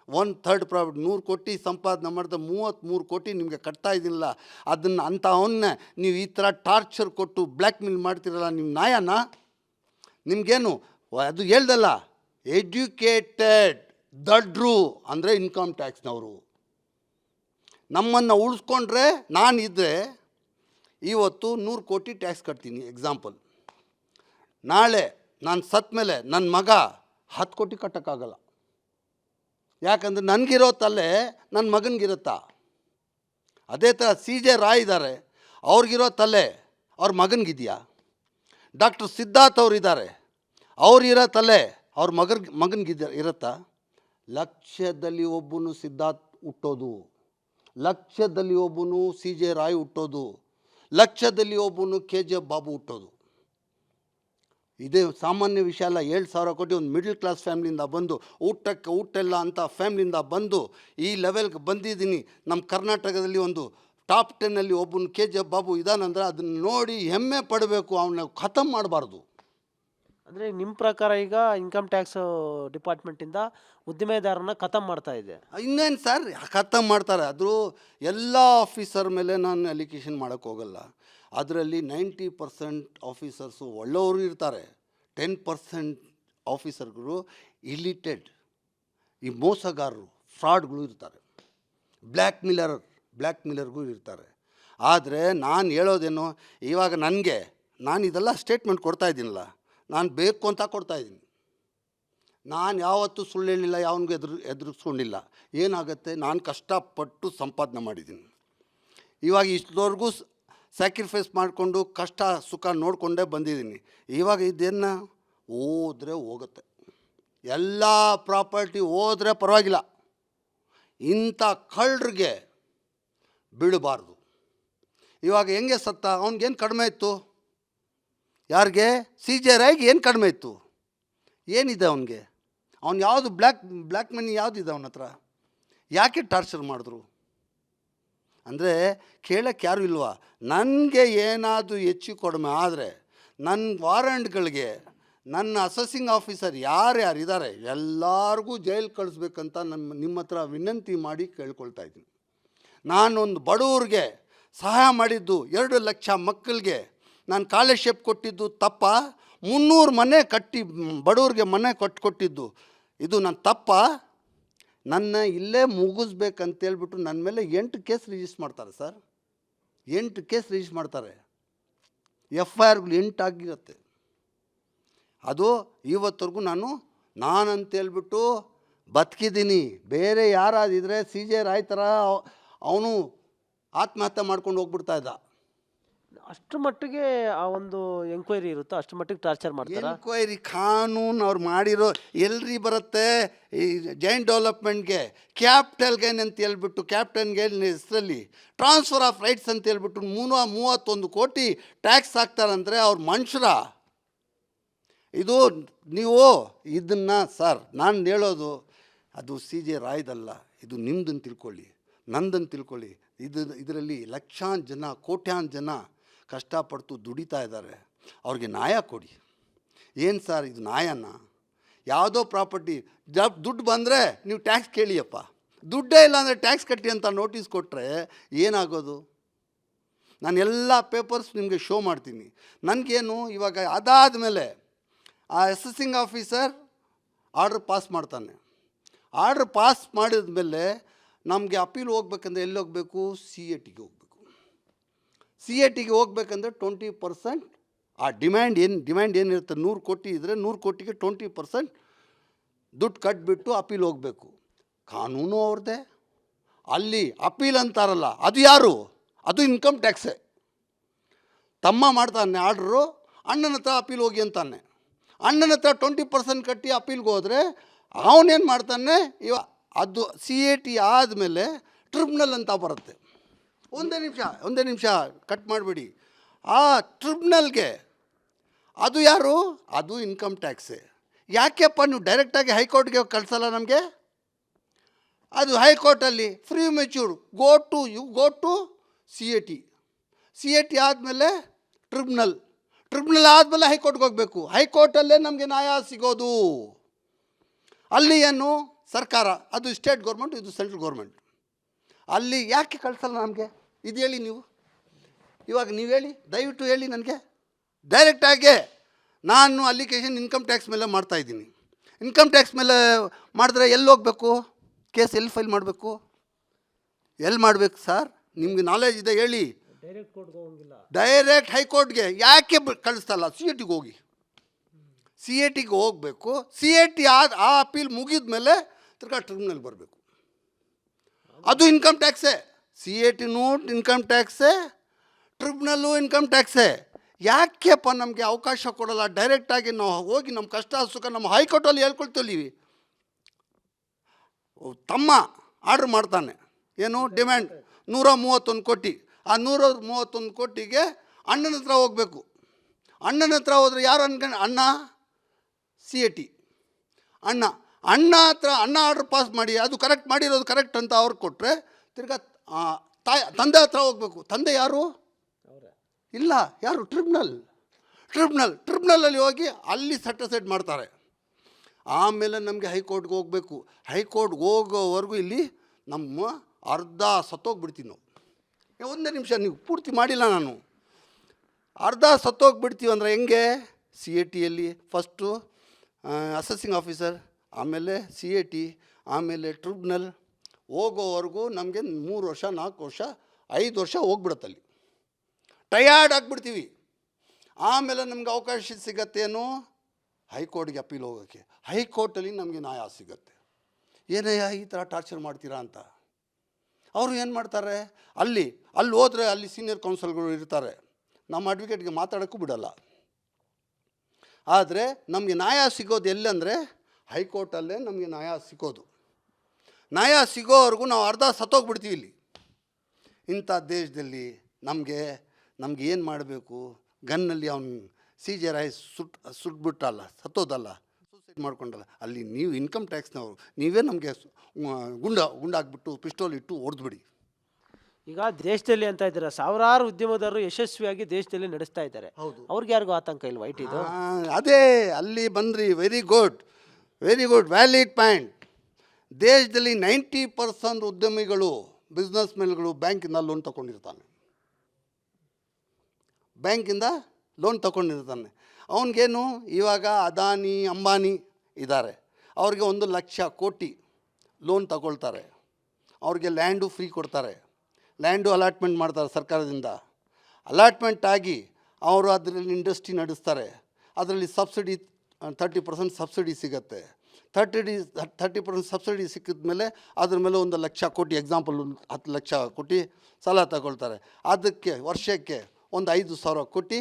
1/3 ಪ್ರಾಫಿಟ್ 100 ಕೋಟಿ ಸಂಪಾದನೆ ಮಾಡಿದ 33 ಕೋಟಿ ನಿಮಗೆ ಕಟ್ತಾ ಇದ್ದಿಲ್ಲ. ಅದನ್ನು ಅಂಥವನ್ನ ನೀವು ಈ ಥರ ಟಾರ್ಚರ್ ಕೊಟ್ಟು ಬ್ಲ್ಯಾಕ್ ಮೇಲ್ ಮಾಡ್ತಿರಲ್ಲ, ನಿಮ್ಮ ನ್ಯಾಯನ? ನಿಮಗೇನು ಅದು ಹೇಳ್ದಲ್ಲ, ಎಡ್ಯುಕೇಟೆಡ್ ದಡ್ರು ಅಂದರೆ ಇನ್ಕಮ್ ಟ್ಯಾಕ್ಸ್ನವರು. ನಮ್ಮನ್ನು ಉಳಿಸ್ಕೊಂಡ್ರೆ ನಾನಿದ್ದರೆ ಇವತ್ತು 100 ಕೋಟಿ ಟ್ಯಾಕ್ಸ್ ಕಟ್ತೀನಿ. ಎಕ್ಸಾಂಪಲ್, ನಾಳೆ ನಾನು ಸತ್ತ ಮೇಲೆ ನನ್ನ ಮಗ 10 ಕೋಟಿ ಕಟ್ಟೋಕ್ಕಾಗಲ್ಲ. ಯಾಕಂದರೆ ನನಗಿರೋ ತಲೆ ನನ್ನ ಮಗನಿಗಿರುತ್ತಾ? ಅದೇ ಥರ CJ ರಾಯ್ ಇದ್ದಾರೆ, ಅವ್ರಿಗಿರೋ ತಲೆ ಅವ್ರ ಮಗನಿಗಿದೆಯಾ? ಡಾಕ್ಟರ್ ಸಿದ್ಧಾರ್ಥ್ ಅವರಿದ್ದಾರೆ, ಅವ್ರಿರೋ ತಲೆ ಅವ್ರ ಮಗನಿಗಿರುತ್ತಾ? ಲಕ್ಷದಲ್ಲಿ ಒಬ್ಬನು ಸಿದ್ಧಾರ್ಥ್ ಹುಟ್ಟೋದು, ಲಕ್ಷದಲ್ಲಿ ಒಬ್ಬನು CJ ರಾಯ್ ಹುಟ್ಟೋದು, ಲಕ್ಷದಲ್ಲಿ ಒಬ್ಬನು KGF ಬಾಬು ಹುಟ್ಟೋದು ಇದೇ ಸಾಮಾನ್ಯ ವಿಷಯ ಅಲ್ಲ. 7,000 ಕೋಟಿ ಒಂದು ಮಿಡ್ಲ್ ಕ್ಲಾಸ್ ಫ್ಯಾಮ್ಲಿಯಿಂದ ಬಂದು ಊಟ ಇಲ್ಲ ಅಂತ ಫ್ಯಾಮ್ಲಿಯಿಂದ ಬಂದು ಈ ಲೆವೆಲ್ಗೆ ಬಂದಿದ್ದೀನಿ. ನಮ್ಮ ಕರ್ನಾಟಕದಲ್ಲಿ ಒಂದು ಟಾಪ್ 10 ಒಬ್ಬನು KGF ಬಾಬು ಇದಾನಂದ್ರೆ ಅದನ್ನು ನೋಡಿ ಹೆಮ್ಮೆ ಪಡಬೇಕು, ಅವನ್ನ ಖತಮ್ ಮಾಡಬಾರ್ದು. ಅಂದರೆ ನಿಮ್ಮ ಪ್ರಕಾರ ಈಗ ಇನ್ಕಮ್ ಟ್ಯಾಕ್ಸ್ ಡಿಪಾರ್ಟ್ಮೆಂಟಿಂದ ಉದ್ದಿಮೆದಾರನ ಖತಮ್ ಮಾಡ್ತಾ ಇದೆ. ಇನ್ನೇನು ಸರ್ ಖತಮ್ ಮಾಡ್ತಾರೆ. ಅದು ಎಲ್ಲ ಆಫೀಸರ್ ಮೇಲೆ ನಾನು ಅಲಿಕೇಶನ್ ಮಾಡೋಕ್ಕೆ ಹೋಗಲ್ಲ. ಅದರಲ್ಲಿ 90% ಆಫೀಸರ್ಸು ಒಳ್ಳೆಯವರು ಇರ್ತಾರೆ, 10% ಆಫೀಸರ್ಗಳು ಇಲಿಟೆಡ್, ಈ ಮೋಸಗಾರರು, ಫ್ರಾಡ್ಗಳು ಇರ್ತಾರೆ, ಬ್ಲ್ಯಾಕ್ ಮಿಲ್ಲರ್ಗೂ ಇರ್ತಾರೆ. ಆದರೆ ನಾನು ಹೇಳೋದೇನು, ಇವಾಗ ನಾನು ಇದೆಲ್ಲ ಸ್ಟೇಟ್ಮೆಂಟ್ ಕೊಡ್ತಾ ಇದ್ದೀನಲ್ಲ, ನಾನು ಬೇಕು ಅಂತ ಕೊಡ್ತಾಯಿದ್ದೀನಿ. ನಾನು ಯಾವತ್ತೂ ಸುಳ್ಳು ಹೇಳಿಲ್ಲ, ಯಾವನಿಗೂ ಎದುರಿಸ್ಕೊಂಡಿಲ್ಲ. ಏನಾಗುತ್ತೆ, ನಾನು ಕಷ್ಟಪಟ್ಟು ಸಂಪಾದನೆ ಮಾಡಿದ್ದೀನಿ. ಇವಾಗ ಇಷ್ಟವರೆಗೂ ಸ್ಯಾಕ್ರಿಫೈಸ್ ಮಾಡಿಕೊಂಡು ಕಷ್ಟ ಸುಖ ನೋಡಿಕೊಂಡೇ ಬಂದಿದ್ದೀನಿ. ಇವಾಗ ಇದನ್ನು ಹೋದರೆ ಹೋಗುತ್ತೆ, ಎಲ್ಲ ಪ್ರಾಪರ್ಟಿ ಹೋದರೆ ಪರವಾಗಿಲ್ಲ, ಇಂಥ ಕಳ್ಳರಿಗೆ ಬೀಳಬಾರ್ದು. ಇವಾಗ ಹೆಂಗೆ ಸತ್ತ, ಅವನಿಗೇನು ಕಡಿಮೆ ಇತ್ತು? ಯಾರಿಗೆ? CJ ರಾಯ್ಗೆ ಏನು ಕಡಿಮೆ ಇತ್ತು? ಏನಿದೆ ಅವನಿಗೆ? ಅವ್ನು ಯಾವುದು ಬ್ಲ್ಯಾಕ್ ಮನಿ ಯಾವುದಿದೆ ಅವನ ಹತ್ರ? ಯಾಕೆ ಟಾರ್ಚರ್ ಮಾಡಿದ್ರು? ಅಂದರೆ ಕೇಳಕ್ಕೆ ಯಾರೂ ಇಲ್ವಾ? ನನಗೆ ಏನಾದರೂ ಹೆಚ್ಚು ಕಡಿಮೆ ಆದರೆ ನನ್ನ ವಾರಂಟ್ಗಳಿಗೆ ನನ್ನ ಅಸೆಸಿಂಗ್ ಆಫೀಸರ್ ಯಾರ್ಯಾರಿದ್ದಾರೆ ಎಲ್ಲರಿಗೂ ಜೈಲು ಕಳಿಸ್ಬೇಕಂತ ನಿಮ್ಮ ಹತ್ರ ವಿನಂತಿ ಮಾಡಿ ಕೇಳ್ಕೊಳ್ತಾ ಇದ್ದೀನಿ. ನಾನೊಂದು ಬಡವ್ರಿಗೆ ಸಹಾಯ ಮಾಡಿದ್ದು, 2 ಲಕ್ಷ ಮಕ್ಕಳಿಗೆ ನಾನು ಸ್ಕಾಲರ್ಶಿಪ್ ಕೊಟ್ಟಿದ್ದು ತಪ್ಪ? 300 ಮನೆ ಕಟ್ಟಿ ಬಡವ್ರಿಗೆ ಮನೆ ಕೊಟ್ಟಿದ್ದು ಇದು ನನ್ನ ತಪ್ಪ? ನನ್ನ ಇಲ್ಲೇ ಮುಗಿಸ್ಬೇಕಂತೇಳ್ಬಿಟ್ಟು ನನ್ನ ಮೇಲೆ 8 ಕೇಸ್ ರಿಜಿಸ್ಟರ್ ಮಾಡ್ತಾರೆ ಸರ್. 8 ಕೇಸ್ ರಿಜಿಸ್ಟರ್ ಮಾಡ್ತಾರೆ. FIRಗಳು 8 ಆಗಿರುತ್ತೆ. ಅದು ಇವತ್ತರೆಗೂ ನಾನಂತೇಳ್ಬಿಟ್ಟು ಬದುಕಿದ್ದೀನಿ. ಬೇರೆ ಯಾರಾದಿದ್ರೆ CJ ರಾಯ್ ಥರ ಅವನು ಆತ್ಮಹತ್ಯೆ ಮಾಡ್ಕೊಂಡು ಹೋಗ್ಬಿಡ್ತಾ ಇದ್ದ. ಅಷ್ಟು ಮಟ್ಟಿಗೆ ಆ ಒಂದು ಎಂಕ್ವೈರಿ ಇರುತ್ತೋ ಅಷ್ಟು ಮಟ್ಟಿಗೆ ಟಾರ್ಚರ್ ಮಾಡ್ತಾರೆ. ಎನ್ಕ್ವೈರಿ ಕಾನೂನು ಅವ್ರು ಮಾಡಿರೋ ಎಲ್ರಿ ಬರುತ್ತೆ. ಈ ಜೈಂಟ್ ಡೆವಲಪ್ಮೆಂಟ್ಗೆ ಕ್ಯಾಪಿಟಲ್ ಗೈನ್ ಅಂತ ಹೇಳ್ಬಿಟ್ಟು ಕ್ಯಾಪಿಟಲ್ ಗೈನ್ ಹೆಸರಲ್ಲಿ ಟ್ರಾನ್ಸ್ಫರ್ ಆಫ್ ರೈಟ್ಸ್ ಅಂತ ಹೇಳ್ಬಿಟ್ಟು 31 ಕೋಟಿ ಟ್ಯಾಕ್ಸ್ ಹಾಕ್ತಾರಂದರೆ ಅವ್ರ ಮನುಷ್ಯರ. ಇದು ನೀವು ಇದನ್ನು ಸರ್ ನಾನು ಹೇಳೋದು, ಅದು CJ ರಾಯ್ದಲ್ಲ, ಇದು ನಿಮ್ದನ್ನು ತಿಳ್ಕೊಳ್ಳಿ, ನಂದನ್ನು ತಿಳ್ಕೊಳ್ಳಿ. ಇದರಲ್ಲಿ ಲಕ್ಷಾಂತರ ಜನ, ಕೋಟ್ಯಾಂತರ ಜನ ಕಷ್ಟಪಟ್ಟು ದುಡಿತಾ ಇದ್ದಾರೆ. ಅವ್ರಿಗೆ ನ್ಯಾಯ ಕೊಡಿ. ಏನು ಸರ್ ಇದು ನ್ಯಾಯನ? ಯಾವುದೋ ಪ್ರಾಪರ್ಟಿ ದುಡ್ಡು ಬಂದರೆ ನೀವು ಟ್ಯಾಕ್ಸ್ ಕೇಳಿಯಪ್ಪ, ದುಡ್ಡೇ ಇಲ್ಲ ಅಂದರೆ ಟ್ಯಾಕ್ಸ್ ಕಟ್ಟಿ ಅಂತ ನೋಟಿಸ್ ಕೊಟ್ಟರೆ ಏನಾಗೋದು? ನಾನು ಎಲ್ಲ ಪೇಪರ್ಸ್ ನಿಮಗೆ ಶೋ ಮಾಡ್ತೀನಿ. ನನಗೇನು ಇವಾಗ ಅದಾದ ಮೇಲೆ ಆ ಅಸೆಸಿಂಗ್ ಆಫೀಸರ್ ಆರ್ಡ್ರ್ ಪಾಸ್ ಮಾಡ್ತಾನೆ. ಆರ್ಡ್ರ್ ಪಾಸ್ ಮಾಡಿದ ಮೇಲೆ ನಮಗೆ ಅಪೀಲ್ ಹೋಗ್ಬೇಕಂದ್ರೆ ಎಲ್ಲಿ ಹೋಗಬೇಕು? CATಗೆ ಹೋಗಬೇಕು. CATಗೆ ಹೋಗ್ಬೇಕಂದ್ರೆ 20% ಆ ಡಿಮ್ಯಾಂಡ್ ಏನಿರುತ್ತೆ, 100 ಕೋಟಿ ಇದ್ದರೆ 100 ಕೋಟಿಗೆ 20% ದುಡ್ಡು ಕಟ್ಬಿಟ್ಟು ಅಪೀಲ್ ಹೋಗಬೇಕು. ಕಾನೂನು ಅವ್ರದ್ದೇ. ಅಲ್ಲಿ ಅಪೀಲ್ ಅಂತಾರಲ್ಲ, ಅದು ಯಾರು? ಅದು ಇನ್ಕಮ್ ಟ್ಯಾಕ್ಸೇ. ತಮ್ಮ ಮಾಡ್ತಾನೆ ಆರ್ಡ್ರು, ಅಣ್ಣನ ಹತ್ರ ಅಪೀಲ್ ಹೋಗಿ ಅಂತಾನೆ. ಅಣ್ಣನ ಹತ್ರ 20% ಕಟ್ಟಿ ಅಪೀಲ್ಗೆ ಹೋದರೆ ಅವನೇನು ಮಾಡ್ತಾನೆ? ಅದು CAT ಆದಮೇಲೆ ಟ್ರಿಬ್ಯುನಲ್ ಅಂತ ಬರುತ್ತೆ. ಒಂದೇ ನಿಮಿಷ ಕಟ್ ಮಾಡಿಬಿಡಿ. ಆ ಟ್ರಿಬ್ಯುನಲ್ಗೆ ಅದು ಯಾರು? ಅದು ಇನ್ಕಮ್ ಟ್ಯಾಕ್ಸೇ. ಯಾಕೆಪ್ಪ ನೀವು ಡೈರೆಕ್ಟಾಗಿ ಹೈಕೋರ್ಟ್ಗೆ ಕಳಿಸಲ್ಲ ನಮಗೆ? ಅದು ಹೈಕೋರ್ಟಲ್ಲಿ premature go to CAT ಆದಮೇಲೆ ಟ್ರಿಬ್ಯುನಲ್ ಆದಮೇಲೆ ಹೈಕೋರ್ಟ್ಗೆ ಹೋಗಬೇಕು. ಹೈಕೋರ್ಟಲ್ಲೇ ನಮಗೆ ನ್ಯಾಯ ಸಿಗೋದು. ಅಲ್ಲಿ ಏನು ಸರ್ಕಾರ, ಅದು ಸ್ಟೇಟ್ ಗೌರ್ಮೆಂಟ್, ಇದು ಸೆಂಟ್ರಲ್ ಗೌರ್ಮೆಂಟ್. ಅಲ್ಲಿ ಯಾಕೆ ಕಳಿಸಲ್ಲ ನಮಗೆ? ಇದು ಹೇಳಿ ನೀವು. ಇವಾಗ ನೀವು ಹೇಳಿ, ದಯವಿಟ್ಟು ಹೇಳಿ ನನಗೆ. ಡೈರೆಕ್ಟಾಗೆ ನಾನು ಅಲಿಕೇಶನ್ ಇನ್ಕಮ್ ಟ್ಯಾಕ್ಸ್ ಮೇಲೆ ಮಾಡ್ತಾಯಿದ್ದೀನಿ. ಇನ್ಕಮ್ ಟ್ಯಾಕ್ಸ್ ಮೇಲೆ ಮಾಡಿದ್ರೆ ಎಲ್ಲಿ ಹೋಗಬೇಕು? ಕೇಸ್ ಎಲ್ಲಿ ಫೈಲ್ ಮಾಡಬೇಕು? ಎಲ್ಲಿ ಮಾಡಬೇಕು ಸರ್? ನಿಮಗೆ ನಾಲೆಜ್ ಇದೆ ಹೇಳಿ. ಡೈರೆಕ್ಟ್ ಕೋರ್ಟ್ಗೆ ಹೋಗಂಗಿಲ್ಲ, ಡೈರೆಕ್ಟ್ ಹೈಕೋರ್ಟ್ಗೆ ಯಾಕೆ ಕಳಿಸ್ತಲ್ಲ? CATಗೆ ಹೋಗಿ. CATಗೆ ಹೋಗಬೇಕು. CAT ಆ ಅಪೀಲ್ ಮುಗಿದ ಮೇಲೆ ತಿರ್ಗಾ ಟ್ರಿಬ್ಯುನಲ್ ಬರಬೇಕು. ಅದು ಇನ್ಕಮ್ ಟ್ಯಾಕ್ಸೇ. CATನೂ ಇನ್ಕಮ್ ಟ್ಯಾಕ್ಸೇ, ಟ್ರಿಬ್ಯುನಲ್ಲು ಇನ್ಕಮ್ ಟ್ಯಾಕ್ಸೇ. ಯಾಕೆಪ್ಪ ನಮಗೆ ಅವಕಾಶ ಕೊಡಲ್ಲ? ಡೈರೆಕ್ಟಾಗಿ ನಾವು ಹೋಗಿ ನಮ್ಮ ಕಷ್ಟ ಸುಖ ನಮ್ಮ ಹೈಕೋರ್ಟಲ್ಲಿ ಹೇಳ್ಕೊಳ್ತೀವಿ. ತಮ್ಮ ಆರ್ಡ್ರ್ ಮಾಡ್ತಾನೆ, ಏನು ಡಿಮ್ಯಾಂಡ್ 131 ಕೋಟಿ. ಆ 131 ಕೋಟಿಗೆ ಅಣ್ಣನ ಹತ್ರ ಹೋಗಬೇಕು. ಅಣ್ಣನ ಹತ್ರ ಹೋದರೆ ಯಾರು ಅನ್ಕೊಂಡು ಅಣ್ಣ CAT ಅಣ್ಣ ಹತ್ರ ಅಣ್ಣ ಆರ್ಡ್ರ್ ಪಾಸ್ ಮಾಡಿ ಅದು ಕರೆಕ್ಟ್ ಮಾಡಿರೋದು ಕರೆಕ್ಟ್ ಅಂತ ಅವ್ರು ಕೊಟ್ಟರೆ ತಿರ್ಗಾ ತಂದೆ ಹತ್ರ ಹೋಗಬೇಕು. ತಂದೆ ಯಾರು? ಇಲ್ಲ, ಯಾರು? ಟ್ರಿಬ್ಯುನಲಲ್ಲಿ ಹೋಗಿ ಅಲ್ಲಿ ಸೆಟ್ ಮಾಡ್ತಾರೆ. ಆಮೇಲೆ ನಮಗೆ ಹೈಕೋರ್ಟ್ಗೆ ಹೋಗಬೇಕು. ಹೈಕೋರ್ಟ್ಗೆ ಹೋಗೋವರೆಗೂ ಇಲ್ಲಿ ನಮ್ಮ ಅರ್ಧ ಸತ್ತೋಗ್ಬಿಡ್ತೀವಿ ನಾವು. ಒಂದೇ ನಿಮಿಷ, ನೀವು ಪೂರ್ತಿ ಮಾಡಿಲ್ಲ ನಾನು. ಅರ್ಧ ಸತ್ತೋಗ್ಬಿಡ್ತೀವಿ ಅಂದರೆ ಹೆಂಗೆ? CATಯಲ್ಲಿ ಫಸ್ಟು ಅಸೆಸಿಂಗ್ ಆಫೀಸರ್, ಆಮೇಲೆ CAT, ಆಮೇಲೆ ಟ್ರಿಬ್ಯುನಲ್ ಹೋಗೋವರೆಗೂ ನಮಗೆ 3 ವರ್ಷ 4 ವರ್ಷ 5 ವರ್ಷ ಹೋಗ್ಬಿಡತ್ತಲ್ಲಿ. ಟಯರ್ಡ್ ಆಗಿಬಿಡ್ತೀವಿ. ಆಮೇಲೆ ನಮ್ಗೆ ಅವಕಾಶ ಸಿಗತ್ತೇನು? ಹೈಕೋರ್ಟ್ಗೆ ಅಪೀಲ್ ಹೋಗೋಕ್ಕೆ. ಹೈಕೋರ್ಟಲ್ಲಿ ನಮಗೆ ನ್ಯಾಯ ಸಿಗತ್ತೆ. ಏನಯ್ಯ ಈ ಥರ ಟಾರ್ಚರ್ ಮಾಡ್ತೀರಾ ಅಂತ. ಅವರು ಏನು ಮಾಡ್ತಾರೆ, ಅಲ್ಲಿ ಹೋದರೆ ಅಲ್ಲಿ ಸೀನಿಯರ್ ಕೌನ್ಸಿಲ್ಗಳು ಇರ್ತಾರೆ, ನಮ್ಮ ಅಡ್ವೊಕೇಟ್ಗೆ ಮಾತಾಡೋಕ್ಕೂ ಬಿಡೋಲ್ಲ. ಆದರೆ ನಮಗೆ ನ್ಯಾಯ ಸಿಗೋದು ಎಲ್ಲಂದರೆ ಹೈಕೋರ್ಟಲ್ಲೇ ನಮಗೆ ನ್ಯಾಯ ಸಿಗೋದು. ನ್ಯಾಯ ಸಿಗೋವರೆಗೂ ನಾವು ಅರ್ಧ ಸತ್ತೋಗ್ಬಿಡ್ತೀವಿ ಇಲ್ಲಿ. ಇಂಥ ದೇಶದಲ್ಲಿ ನಮಗೆ ಏನು ಮಾಡಬೇಕು? ಗನ್ನಲ್ಲಿ ಅವನು CJ ರಾಯ್ ಸುಟ್ಬಿಟ್ಟಲ್ಲ, ಸತ್ತೋದಲ್ಲ, ಸೂಸೈಡ್ ಮಾಡ್ಕೊಂಡಲ್ಲ, ಅಲ್ಲಿ ನೀವು ಇನ್ಕಮ್ ಟ್ಯಾಕ್ಸ್ನವರು ನೀವೇ ನಮಗೆ ಗುಂಡಾಗ್ಬಿಟ್ಟು ಪಿಸ್ಟೋಲ್ ಇಟ್ಟು ಹೊಡೆದ್ಬಿಡಿ. ಈಗ ದೇಶದಲ್ಲಿ ಅಂತ ಇದ್ದಾರೆ ಸಾವಿರಾರು ಉದ್ಯಮದಾರರು ಯಶಸ್ವಿಯಾಗಿ ದೇಶದಲ್ಲಿ ನಡೆಸ್ತಾ ಇದ್ದಾರೆ. ಹೌದು. ಅವ್ರಿಗೆ ಯಾರಿಗೂ ಆತಂಕ ಇಲ್ವಾ ಇದು? ಅದೇ ಅಲ್ಲಿ ಬಂದ್ರಿ. Very good, valid point. ದೇಶದಲ್ಲಿ 90% ಉದ್ಯಮಿಗಳು, ಬಿಸ್ನೆಸ್ ಮೆನ್ಗಳು ಬ್ಯಾಂಕಿಂದ ಲೋನ್ ತಗೊಂಡಿರ್ತಾನೆ. ಅವನಿಗೇನು ಇವಾಗ ಅದಾನಿ ಅಂಬಾನಿ ಇದ್ದಾರೆ, ಅವ್ರಿಗೆ 1 ಲಕ್ಷ ಕೋಟಿ ಲೋನ್ ತಗೊಳ್ತಾರೆ. ಅವ್ರಿಗೆ ಲ್ಯಾಂಡು ಫ್ರೀ ಕೊಡ್ತಾರೆ, ಲ್ಯಾಂಡು ಅಲಾಟ್ಮೆಂಟ್ ಮಾಡ್ತಾರೆ ಸರ್ಕಾರದಿಂದ. ಅಲಾಟ್ಮೆಂಟ್ ಆಗಿ ಅವರು ಅದರಲ್ಲಿ ಇಂಡಸ್ಟ್ರಿ ನಡೆಸ್ತಾರೆ. ಅದರಲ್ಲಿ ಸಬ್ಸಿಡಿ 30% ಸಬ್ಸಿಡಿ ಸಿಗುತ್ತೆ. 30% ಸಬ್ಸಿಡಿ ಸಿಕ್ಕಿದ ಮೇಲೆ ಅದ್ರ ಮೇಲೆ 1 ಲಕ್ಷ ಕೋಟಿ, ಎಕ್ಸಾಂಪಲ್ 10 ಲಕ್ಷ ಕೋಟಿ ಸಾಲ ತಗೊಳ್ತಾರೆ. ಅದಕ್ಕೆ ವರ್ಷಕ್ಕೆ 5,000 ಕೋಟಿ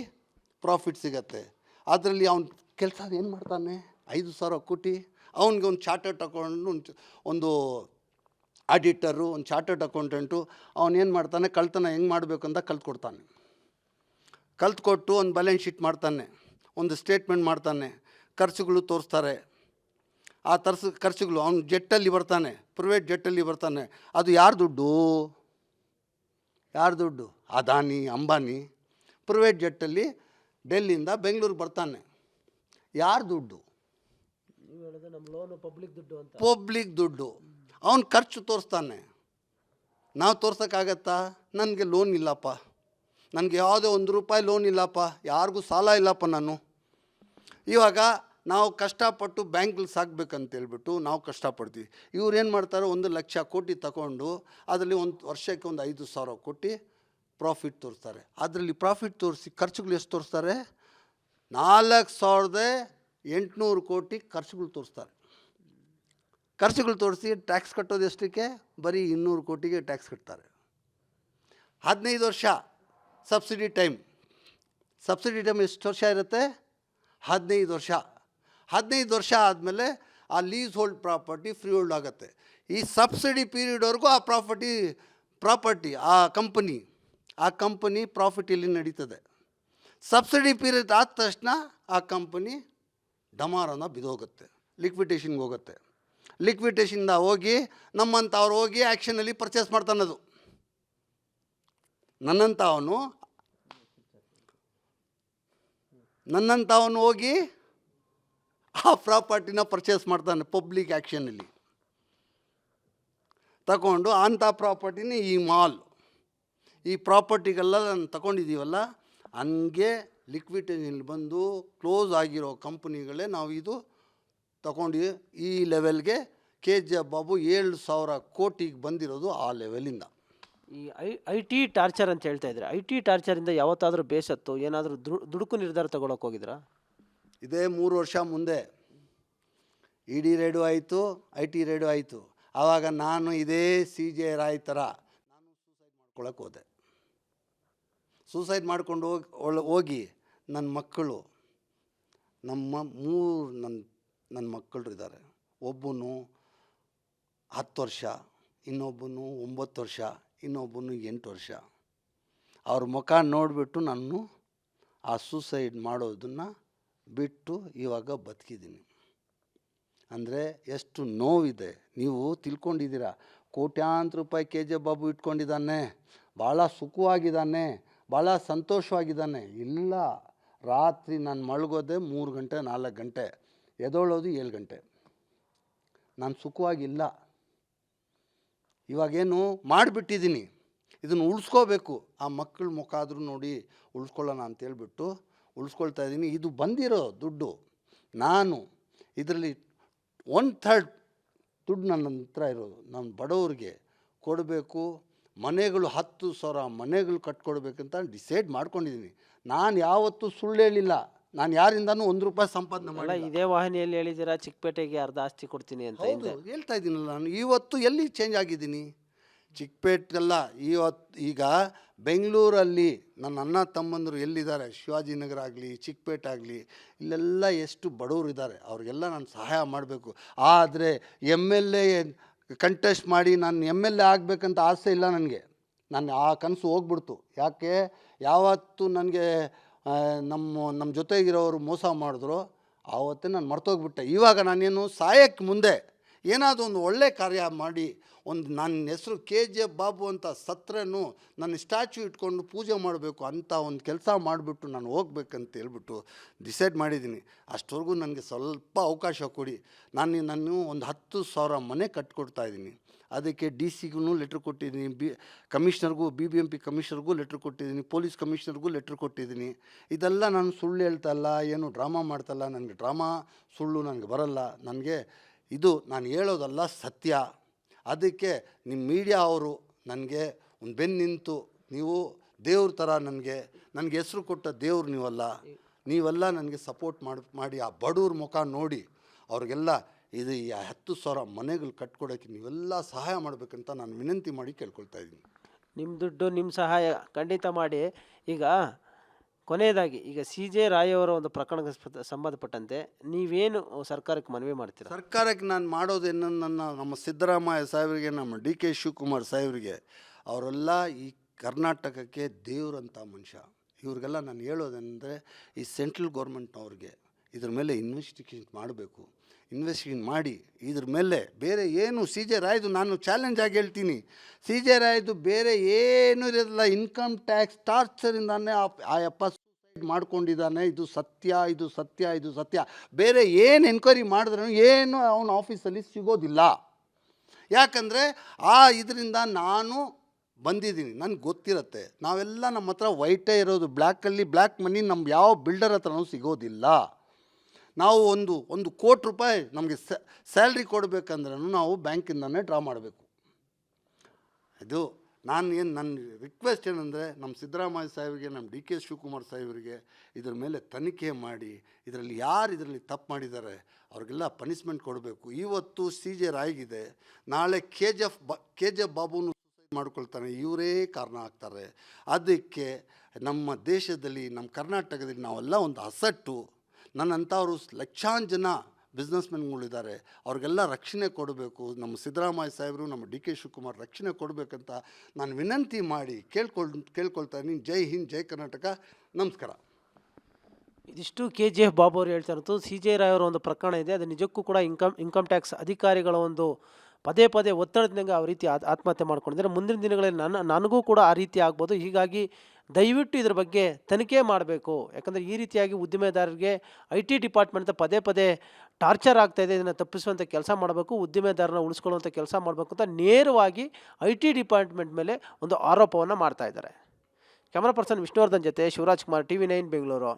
ಪ್ರಾಫಿಟ್ ಸಿಗತ್ತೆ. ಅದರಲ್ಲಿ ಅವ್ನು ಕೆಲಸ ಏನು ಮಾಡ್ತಾನೆ? 5,000 ಕೋಟಿ ಅವನಿಗೆ ಒಂದು ಚಾರ್ಟರ್ಡ್ ಅಕೌಂಟು, ಒಂದು ಆಡಿಟರು, ಒಂದು ಚಾರ್ಟರ್ಡ್ ಅಕೌಂಟೆಂಟು ಅವನೇನು ಮಾಡ್ತಾನೆ? ಕಳ್ತನ ಹೆಂಗೆ ಮಾಡಬೇಕು ಅಂತ ಕಲ್ತ್ಕೊಡ್ತಾನೆ. ಕಲ್ತ್ಕೊಟ್ಟು ಒಂದು ಬ್ಯಾಲೆನ್ಸ್ ಶೀಟ್ ಮಾಡ್ತಾನೆ, ಒಂದು ಸ್ಟೇಟ್ಮೆಂಟ್ ಮಾಡ್ತಾನೆ, ಖರ್ಚುಗಳು ತೋರಿಸ್ತಾರೆ. ಆ ಖರ್ಚುಗಳು ಅವನು ಜೆಟ್ಟಲ್ಲಿ ಬರ್ತಾನೆ, ಪ್ರೈವೇಟ್ ಜೆಟ್ಟಲ್ಲಿ ಬರ್ತಾನೆ. ಅದು ಯಾರು ದುಡ್ಡು? ಅದಾನಿ ಅಂಬಾನಿ ಪ್ರೈವೇಟ್ ಜೆಟ್ಟಲ್ಲಿ ಡೆಲ್ಲಿಯಿಂದ ಬೆಂಗಳೂರು ಬರ್ತಾನೆ. ಯಾರು ದುಡ್ಡು? ಪಬ್ಲಿಕ್ ದುಡ್ಡು. ಅವನು ಖರ್ಚು ತೋರಿಸ್ತಾನೆ. ನಾವು ತೋರ್ಸೋಕ್ಕಾಗತ್ತಾ? ನನಗೆ ಲೋನ್ ಇಲ್ಲಪ್ಪ, ನನಗೆ ಯಾವುದೇ 1 ರೂಪಾಯಿ ಲೋನ್ ಇಲ್ಲಪ್ಪ, ಯಾರಿಗೂ ಸಾಲ ಇಲ್ಲಪ್ಪ ನಾನು. ಇವಾಗ ನಾವು ಕಷ್ಟಪಟ್ಟು ಬ್ಯಾಂಕಲ್ಲಿ ಸಾಕಬೇಕಂತೇಳ್ಬಿಟ್ಟು ನಾವು ಕಷ್ಟಪಡ್ತೀವಿ. ಇವ್ರು ಏನು ಮಾಡ್ತಾರೆ? 1 ಲಕ್ಷ ಕೋಟಿ ತಗೊಂಡು ಅದರಲ್ಲಿ ಒಂದು ವರ್ಷಕ್ಕೆ 5,000 ಕೋಟಿ ಪ್ರಾಫಿಟ್ ತೋರಿಸ್ತಾರೆ. ಅದರಲ್ಲಿ ಪ್ರಾಫಿಟ್ ತೋರಿಸಿ ಖರ್ಚುಗಳು ಎಷ್ಟು ತೋರಿಸ್ತಾರೆ? 4,800 ಕೋಟಿ ಖರ್ಚುಗಳು ತೋರಿಸ್ತಾರೆ. ಖರ್ಚುಗಳು ತೋರಿಸಿ ಟ್ಯಾಕ್ಸ್ ಕಟ್ಟೋದು ಎಷ್ಟಕ್ಕೆ? ಬರೀ 200 ಕೋಟಿಗೆ ಟ್ಯಾಕ್ಸ್ ಕಟ್ತಾರೆ. 15 ವರ್ಷ ಸಬ್ಸಿಡಿ ಟೈಮ್ ಎಷ್ಟು ವರ್ಷ ಇರುತ್ತೆ? 15 ವರ್ಷ. 15 ವರ್ಷ ಆದಮೇಲೆ ಆ lease hold property free hold ಆಗುತ್ತೆ. ಈ ಸಬ್ಸಿಡಿ ಪೀರಿಯಡ್ವರೆಗೂ ಆ ಪ್ರಾಪರ್ಟಿ ಆ ಕಂಪನಿ ಪ್ರಾಫಿಟ್ ಇಲ್ಲಿ ನಡೀತದೆ. ಸಬ್ಸಿಡಿ ಪೀರಿಯಡ್ ಆದ ತಕ್ಷಣ ಆ ಕಂಪನಿ ಡಮಾರನ ಬಿದ್ದೋಗುತ್ತೆ, ಲಿಕ್ವಿಡೇಷನ್ಗೆ ಹೋಗುತ್ತೆ. ಲಿಕ್ವಿಡೇಷನ್ದ ಹೋಗಿ ನಮ್ಮಂಥವ್ರು ಹೋಗಿ ಆ್ಯಕ್ಷನಲ್ಲಿ ಪರ್ಚೇಸ್ ಮಾಡ್ತಾನದು. ನನ್ನಂಥವನು ಹೋಗಿ ಆ ಪ್ರಾಪರ್ಟಿನ ಪರ್ಚೇಸ್ ಮಾಡ್ತಾನೆ ಪಬ್ಲಿಕ್ ಆ್ಯಕ್ಷನಲ್ಲಿ ತಗೊಂಡು. ಅಂಥ ಪ್ರಾಪರ್ಟಿನೇ ಈ ಮಾಲ್, ಈ ಪ್ರಾಪರ್ಟಿಗೆಲ್ಲ ನಾನು ತಗೊಂಡಿದ್ದೀವಲ್ಲ, ಹಂಗೆ ಲಿಕ್ವಿಡೇಷನಲ್ಲಿ ಬಂದು ಕ್ಲೋಸ್ ಆಗಿರೋ ಕಂಪ್ನಿಗಳೇ ನಾವು ಇದು ತಗೊಂಡು ಈ ಲೆವೆಲ್ಗೆ KGF ಬಾಬು 7,000 ಕೋಟಿಗೆ ಬಂದಿರೋದು ಆ ಲೆವೆಲಿಂದ. ಈ IT ಟಾರ್ಚರ್ ಅಂತ ಹೇಳ್ತಾ ಇದ್ರೆ, IT ಟಾರ್ಚರಿಂದ ಯಾವತ್ತಾದರೂ ಬೇಸತ್ತು ಏನಾದರೂ ದುಡುಕು ನಿರ್ಧಾರ ತಗೊಳಕ್ಕೆ ಹೋಗಿದ್ರಾ? ಇದೇ 3 ವರ್ಷ ಮುಂದೆ ED ರೇಡು ಆಯಿತು, IT ರೇಡು ಆಯಿತು. ಆವಾಗ ನಾನು ಇದೇ CJ ರಾಯ್ ಥರ ನಾನು ಮಾಡ್ಕೊಳಕ್ಕೆ ಹೋದೆ. ಸೂಸೈಡ್ ಮಾಡ್ಕೊಂಡು ಹೋಗಿ ನನ್ನ ಮಕ್ಕಳು, ನನ್ನ ಮಕ್ಕಳು ಇದ್ದಾರೆ. ಒಬ್ಬನು 10 ವರ್ಷ, ಇನ್ನೊಬ್ಬನು 9 ವರ್ಷ, ಇನ್ನೊಬ್ಬನು 8 ವರ್ಷ. ಅವ್ರ ಮುಖ ನೋಡಿಬಿಟ್ಟು ನಾನು ಆ ಸೂಸೈಡ್ ಮಾಡೋದನ್ನು ಬಿಟ್ಟು ಇವಾಗ ಬದುಕಿದ್ದೀನಿ. ಅಂದರೆ ಎಷ್ಟು ನೋವಿದೆ. ನೀವು ತಿಳ್ಕೊಂಡಿದ್ದೀರಾ, ಕೋಟ್ಯಾಂತರ ರೂಪಾಯಿ KJ ಬಾಬು ಇಟ್ಕೊಂಡಿದ್ದಾನೆ, ಭಾಳ ಸುಖವಾಗಿದ್ದಾನೆ, ಭಾಳ ಸಂತೋಷವಾಗಿದ್ದಾನೆ. ಇಲ್ಲ, ರಾತ್ರಿ ನಾನು ಮಲಗೋದೆ 3 ಗಂಟೆ 4 ಗಂಟೆ, ಎದ್ದೇಳೋದು 7 ಗಂಟೆ. ನಾನು ಸುಖವಾಗಿಲ್ಲ. ಇವಾಗೇನು ಮಾಡಿಬಿಟ್ಟಿದ್ದೀನಿ, ಇದನ್ನು ಉಳಿಸ್ಕೋಬೇಕು. ಆ ಮಕ್ಕಳ ಮುಖ ಆದರೂ ನೋಡಿ ಉಳಿಸ್ಕೊಳ್ಳೋಣ ಅಂತೇಳ್ಬಿಟ್ಟು ಉಳಿಸ್ಕೊಳ್ತಾ ಇದ್ದೀನಿ. ಇದು ಬಂದಿರೋ ದುಡ್ಡು, ನಾನು ಇದರಲ್ಲಿ 1/3 ದುಡ್ಡು ನನ್ನ ಹತ್ರ ಇರೋದು ನಾನು ಬಡವ್ರಿಗೆ ಕೊಡಬೇಕು. ಮನೆಗಳು 10,000 ಮನೆಗಳು ಕಟ್ಕೊಡ್ಬೇಕಂತ ಡಿಸೈಡ್ ಮಾಡ್ಕೊಂಡಿದ್ದೀನಿ. ನಾನು ಯಾವತ್ತೂ ಸುಳ್ಳು ಹೇಳಿಲ್ಲ. ನಾನು ಯಾರಿಂದನೂ 1 ರೂಪಾಯಿ ಸಂಪಾದನೆ ಅಲ್ಲ, ಮಾಡಿಲ್ಲ. ಇದೇ ವಾಹಿನಿಯಲ್ಲಿ ಹೇಳಿದ್ದೀರಾ ಚಿಕ್ಕಪೇಟೆಗೆ ಅರ್ಧ ಆಸ್ತಿ ಕೊಡ್ತೀನಿ ಅಂತ. ಹೌದು, ಹೇಳ್ತಾ ಇದ್ದೀನಲ್ಲ ನಾನು. ಇವತ್ತು ಎಲ್ಲಿ ಚೇಂಜ್ ಆಗಿದ್ದೀನಿ? ಚಿಕ್ಕಪೇಟೆಲ್ಲ ಈಗ ಬೆಂಗಳೂರಲ್ಲಿ ನನ್ನ ಅಣ್ಣ ತಮ್ಮಂದರು ಎಲ್ಲಿದ್ದಾರೆ, ಶಿವಾಜಿನಗರ ಆಗಲಿ ಚಿಕ್ಕಪೇಟೆ ಆಗಲಿ, ಇಲ್ಲೆಲ್ಲ ಎಷ್ಟು ಬಡವರು ಇದ್ದಾರೆ. ಅವ್ರಿಗೆಲ್ಲ ನಾನು ಸಹಾಯ ಮಾಡಬೇಕು. ಆದರೆ MLA ಕಂಟೆಸ್ಟ್ ಮಾಡಿ ನಾನು MLA ಆಗಬೇಕಂತ ಆಸೆ ಇಲ್ಲ ನನಗೆ. ನಾನು ಆ ಕನಸು ಹೋಗ್ಬಿಡ್ತು. ಯಾಕೆ? ಯಾವತ್ತು ನನಗೆ ನಮ್ಮ ಜೊತೆಗಿರೋರು ಮೋಸ ಮಾಡಿದ್ರು ಆವತ್ತೇ ನಾನು ಮರ್ತೋಗ್ಬಿಟ್ಟೆ. ಇವಾಗ ನಾನೇನು ಸಾಯಕ್ಕೆ ಮುಂದೆ ಏನಾದರೂ ಒಂದು ಒಳ್ಳೆ ಕಾರ್ಯ ಮಾಡಿ, ನನ್ನ ಹೆಸರು KJ ಬಾಬು ಅಂತ ಸತ್ರೇನು ನನ್ನ ಸ್ಟ್ಯಾಚ್ಯೂ ಇಟ್ಕೊಂಡು ಪೂಜೆ ಮಾಡಬೇಕು ಅಂತ ಒಂದು ಕೆಲಸ ಮಾಡಿಬಿಟ್ಟು ನಾನು ಹೋಗ್ಬೇಕಂತ ಹೇಳ್ಬಿಟ್ಟು ಡಿಸೈಡ್ ಮಾಡಿದ್ದೀನಿ. ಅಷ್ಟವರೆಗೂ ನನಗೆ ಸ್ವಲ್ಪ ಅವಕಾಶ ಕೊಡಿ. ನಾನು ಒಂದು 10,000 ಮನೆ ಕಟ್ಕೊಡ್ತಾಯಿದ್ದೀನಿ. ಅದಕ್ಕೆ DCಗೂ ಲೆಟ್ರ್ ಕೊಟ್ಟಿದ್ದೀನಿ, ಕಮಿಷ್ನರ್ಗೂ BBMP ಕಮಿಷ್ನರ್ಗೂ ಲೆಟ್ರ್ ಕೊಟ್ಟಿದ್ದೀನಿ, ಪೊಲೀಸ್ ಕಮಿಷ್ನರ್ಗೂ ಲೆಟ್ರ್ ಕೊಟ್ಟಿದ್ದೀನಿ. ಇದೆಲ್ಲ ನಾನು ಸುಳ್ಳು ಹೇಳ್ತಾ ಇಲ್ಲ, ಏನು ಡ್ರಾಮಾ ಮಾಡ್ತಾಯಿಲ್ಲ. ನನಗೆ ಡ್ರಾಮಾ ಸುಳ್ಳು ನನಗೆ ಬರಲ್ಲ. ನನಗೆ ಇದು ನಾನು ಹೇಳೋದಲ್ಲ, ಸತ್ಯ. ಅದಕ್ಕೆ ನಿಮ್ಮ ಮೀಡಿಯಾ ಅವರು ನನಗೆ ಒಂದು ಬೆನ್ನು ನಿಂತು, ನೀವು ದೇವ್ರ ಥರ ನನಗೆ ಹೆಸರು ಕೊಟ್ಟ ದೇವ್ರು ನೀವೆಲ್ಲ ನನಗೆ ಸಪೋರ್ಟ್ ಮಾಡಿ ಆ ಬಡವ್ರ ಮುಖ ನೋಡಿ ಅವ್ರಿಗೆಲ್ಲ ಇದು ಈ 10,000 ಮನೆಗಳು ಕಟ್ಕೊಡೋಕ್ಕೆ ನೀವೆಲ್ಲ ಸಹಾಯ ಮಾಡಬೇಕಂತ ನಾನು ವಿನಂತಿ ಮಾಡಿ ಕೇಳ್ಕೊಳ್ತಾ ಇದ್ದೀನಿ. ನಿಮ್ಮ ದುಡ್ಡು ನಿಮ್ಮ ಸಹಾಯ ಖಂಡಿತ ಮಾಡಿ. ಈಗ ಕೊನೆಯದಾಗಿ, ಈಗ CJ ರಾಯ್ ಅವರ ಒಂದು ಪ್ರಕರಣಕ್ಕೆ ಸಂಬಂಧಪಟ್ಟಂತೆ ನೀವೇನು ಸರ್ಕಾರಕ್ಕೆ ಮನವಿ ಮಾಡ್ತೀರಾ? ಸರ್ಕಾರಕ್ಕೆ ನಾನು ಮಾಡೋದೇನು, ನಮ್ಮ ಸಿದ್ದರಾಮಯ್ಯ ಸಾಹೇಬರಿಗೆ, ನಮ್ಮ DK ಶಿವಕುಮಾರ್ ಸಾಹೇಬರಿಗೆ, ಅವರೆಲ್ಲ ಈ ಕರ್ನಾಟಕಕ್ಕೆ ದೇವ್ರಂಥ ಮನುಷ್ಯ. ಇವ್ರಿಗೆಲ್ಲ ನಾನು ಹೇಳೋದಂದರೆ, ಈ ಸೆಂಟ್ರಲ್ ಗೌರ್ಮೆಂಟ್ನವ್ರಿಗೆ ಇದ್ರ ಮೇಲೆ ಇನ್ವೆಸ್ಟಿಗೇಷನ್ ಮಾಡಬೇಕು. ಇನ್ವೆಸ್ಟಿಗೇಷನ್ ಮಾಡಿ ಇದ್ರ ಮೇಲೆ ಬೇರೆ ಏನು CJ ರಾಯ್ದು ನಾನು ಚಾಲೆಂಜ್ ಆಗಿ ಹೇಳ್ತೀನಿ, CJ ರಾಯ್ದು ಬೇರೆ ಏನೂ ಇರೋದಿಲ್ಲ. ಇನ್ಕಮ್ ಟ್ಯಾಕ್ಸ್ ಟಾರ್ಚರಿಂದಾನೇ ಆ ಯಪ್ಪ ಸೂಸೈಡ್ ಮಾಡ್ಕೊಂಡಿದ್ದಾನೆ. ಇದು ಸತ್ಯ, ಇದು ಸತ್ಯ, ಇದು ಸತ್ಯ. ಬೇರೆ ಏನು ಎನ್ಕ್ವೈರಿ ಮಾಡಿದ್ರೂ ಏನು ಅವನ ಆಫೀಸಲ್ಲಿ ಸಿಗೋದಿಲ್ಲ. ಯಾಕಂದರೆ ಇದರಿಂದ ನಾನು ಬಂದಿದ್ದೀನಿ, ನನಗೆ ಗೊತ್ತಿರುತ್ತೆ. ನಾವೆಲ್ಲ ನಮ್ಮ ಹತ್ರ ವೈಟೇ ಇರೋದು, ಬ್ಲ್ಯಾಕ್ ಮನಿ ನಮ್ಮ ಯಾವ ಬಿಲ್ಡರ್ ಹತ್ರನೂ ಸಿಗೋದಿಲ್ಲ. ನಾವು ಒಂದು 1 ಕೋಟಿ ರೂಪಾಯಿ ನಮಗೆ ಸ್ಯಾಲ್ರಿ ಕೊಡಬೇಕಂದ್ರೂ ನಾವು ಬ್ಯಾಂಕಿಂದನೇ ಡ್ರಾ ಮಾಡಬೇಕು. ಇದು ನನ್ನ ರಿಕ್ವೆಸ್ಟ್ ಏನಂದರೆ, ನಮ್ಮ ಸಿದ್ದರಾಮಯ್ಯ ಸಾಹೇಬರಿಗೆ, ನಮ್ಮ DK ಶಿವಕುಮಾರ್ ಸಾಹೇಬರಿಗೆ ಇದ್ರ ಮೇಲೆ ತನಿಖೆ ಮಾಡಿ, ಇದರಲ್ಲಿ ತಪ್ಪು ಮಾಡಿದ್ದಾರೆ ಅವ್ರಿಗೆಲ್ಲ ಪನಿಷ್ಮೆಂಟ್ ಕೊಡಬೇಕು. ಇವತ್ತು CJ ರಾಯ್ಗಿದೆ, ನಾಳೆ KJ ಬಾಬುನು ಸೂಸೈಡ್ ಮಾಡ್ಕೊಳ್ತಾನೆ, ಇವರೇ ಕಾರಣ ಆಗ್ತಾರೆ. ಅದಕ್ಕೆ ನಮ್ಮ ದೇಶದಲ್ಲಿ, ನಮ್ಮ ಕರ್ನಾಟಕದಲ್ಲಿ ನಾವೆಲ್ಲ ಒಂದು ಅಸಟ್ಟು. ನನ್ನಂಥವ್ರು ಲಕ್ಷಾಂತರ ಜನ ಬಿಸ್ನೆಸ್ಮೆನ್ಗಳಿದ್ದಾರೆ, ಅವ್ರಿಗೆಲ್ಲ ರಕ್ಷಣೆ ಕೊಡಬೇಕು. ನಮ್ಮ ಸಿದ್ದರಾಮಯ್ಯ ಸಾಹೇಬರು, ನಮ್ಮ DK ಶಿವಕುಮಾರ್ ರಕ್ಷಣೆ ಕೊಡಬೇಕಂತ ನಾನು ವಿನಂತಿ ಮಾಡಿ ಕೇಳ್ಕೊಳ್ತಾ ಇದ್ದೀನಿ. ಜೈ ಹಿಂದ್, ಜೈ ಕರ್ನಾಟಕ, ನಮಸ್ಕಾರ. ಇದಿಷ್ಟು KGF ಬಾಬು ಅವರು ಹೇಳ್ತಾ ಇರೋದು. CJ ರಾಯ್ ಅವರ ಒಂದು ಪ್ರಕರಣ ಇದೆ, ಅದು ನಿಜಕ್ಕೂ ಕೂಡ ಇನ್ಕಮ್ ಟ್ಯಾಕ್ಸ್ ಅಧಿಕಾರಿಗಳ ಒಂದು ಪದೇ ಒತ್ತಡದಿಂದ ಆ ರೀತಿ ಆತ್ಮಹತ್ಯೆ ಮಾಡ್ಕೊಂಡಿದ್ದಾರೆ. ಮುಂದಿನ ದಿನಗಳಲ್ಲಿ ನನಗೂ ಕೂಡ ಆ ರೀತಿ ಆಗ್ಬೋದು. ಹೀಗಾಗಿ ದಯವಿಟ್ಟು ಇದ್ರ ಬಗ್ಗೆ ತನಿಖೆ ಮಾಡಬೇಕು. ಯಾಕಂದರೆ ಈ ರೀತಿಯಾಗಿ ಉದ್ದಿಮೆದಾರರಿಗೆ IT ಡಿಪಾರ್ಟ್ಮೆಂಟ್ ಪದೇ ಟಾರ್ಚರ್ ಆಗ್ತಾಯಿದೆ. ಇದನ್ನು ತಪ್ಪಿಸುವಂಥ ಕೆಲಸ ಮಾಡಬೇಕು, ಉದ್ದಿಮೆದಾರನ ಉಳಿಸ್ಕೊಳ್ಳುವಂಥ ಕೆಲಸ ಮಾಡಬೇಕು ಅಂತ ನೇರವಾಗಿ IT ಡಿಪಾರ್ಟ್ಮೆಂಟ್ ಮೇಲೆ ಒಂದು ಆರೋಪವನ್ನು ಮಾಡ್ತಾ ಇದ್ದಾರೆ. ಕ್ಯಾಮರಾ ಪರ್ಸನ್ ವಿಷ್ಣುವರ್ಧನ್ ಜೊತೆ ಶಿವರಾಜ್ ಕುಮಾರ್, TV9 ಬೆಂಗಳೂರು.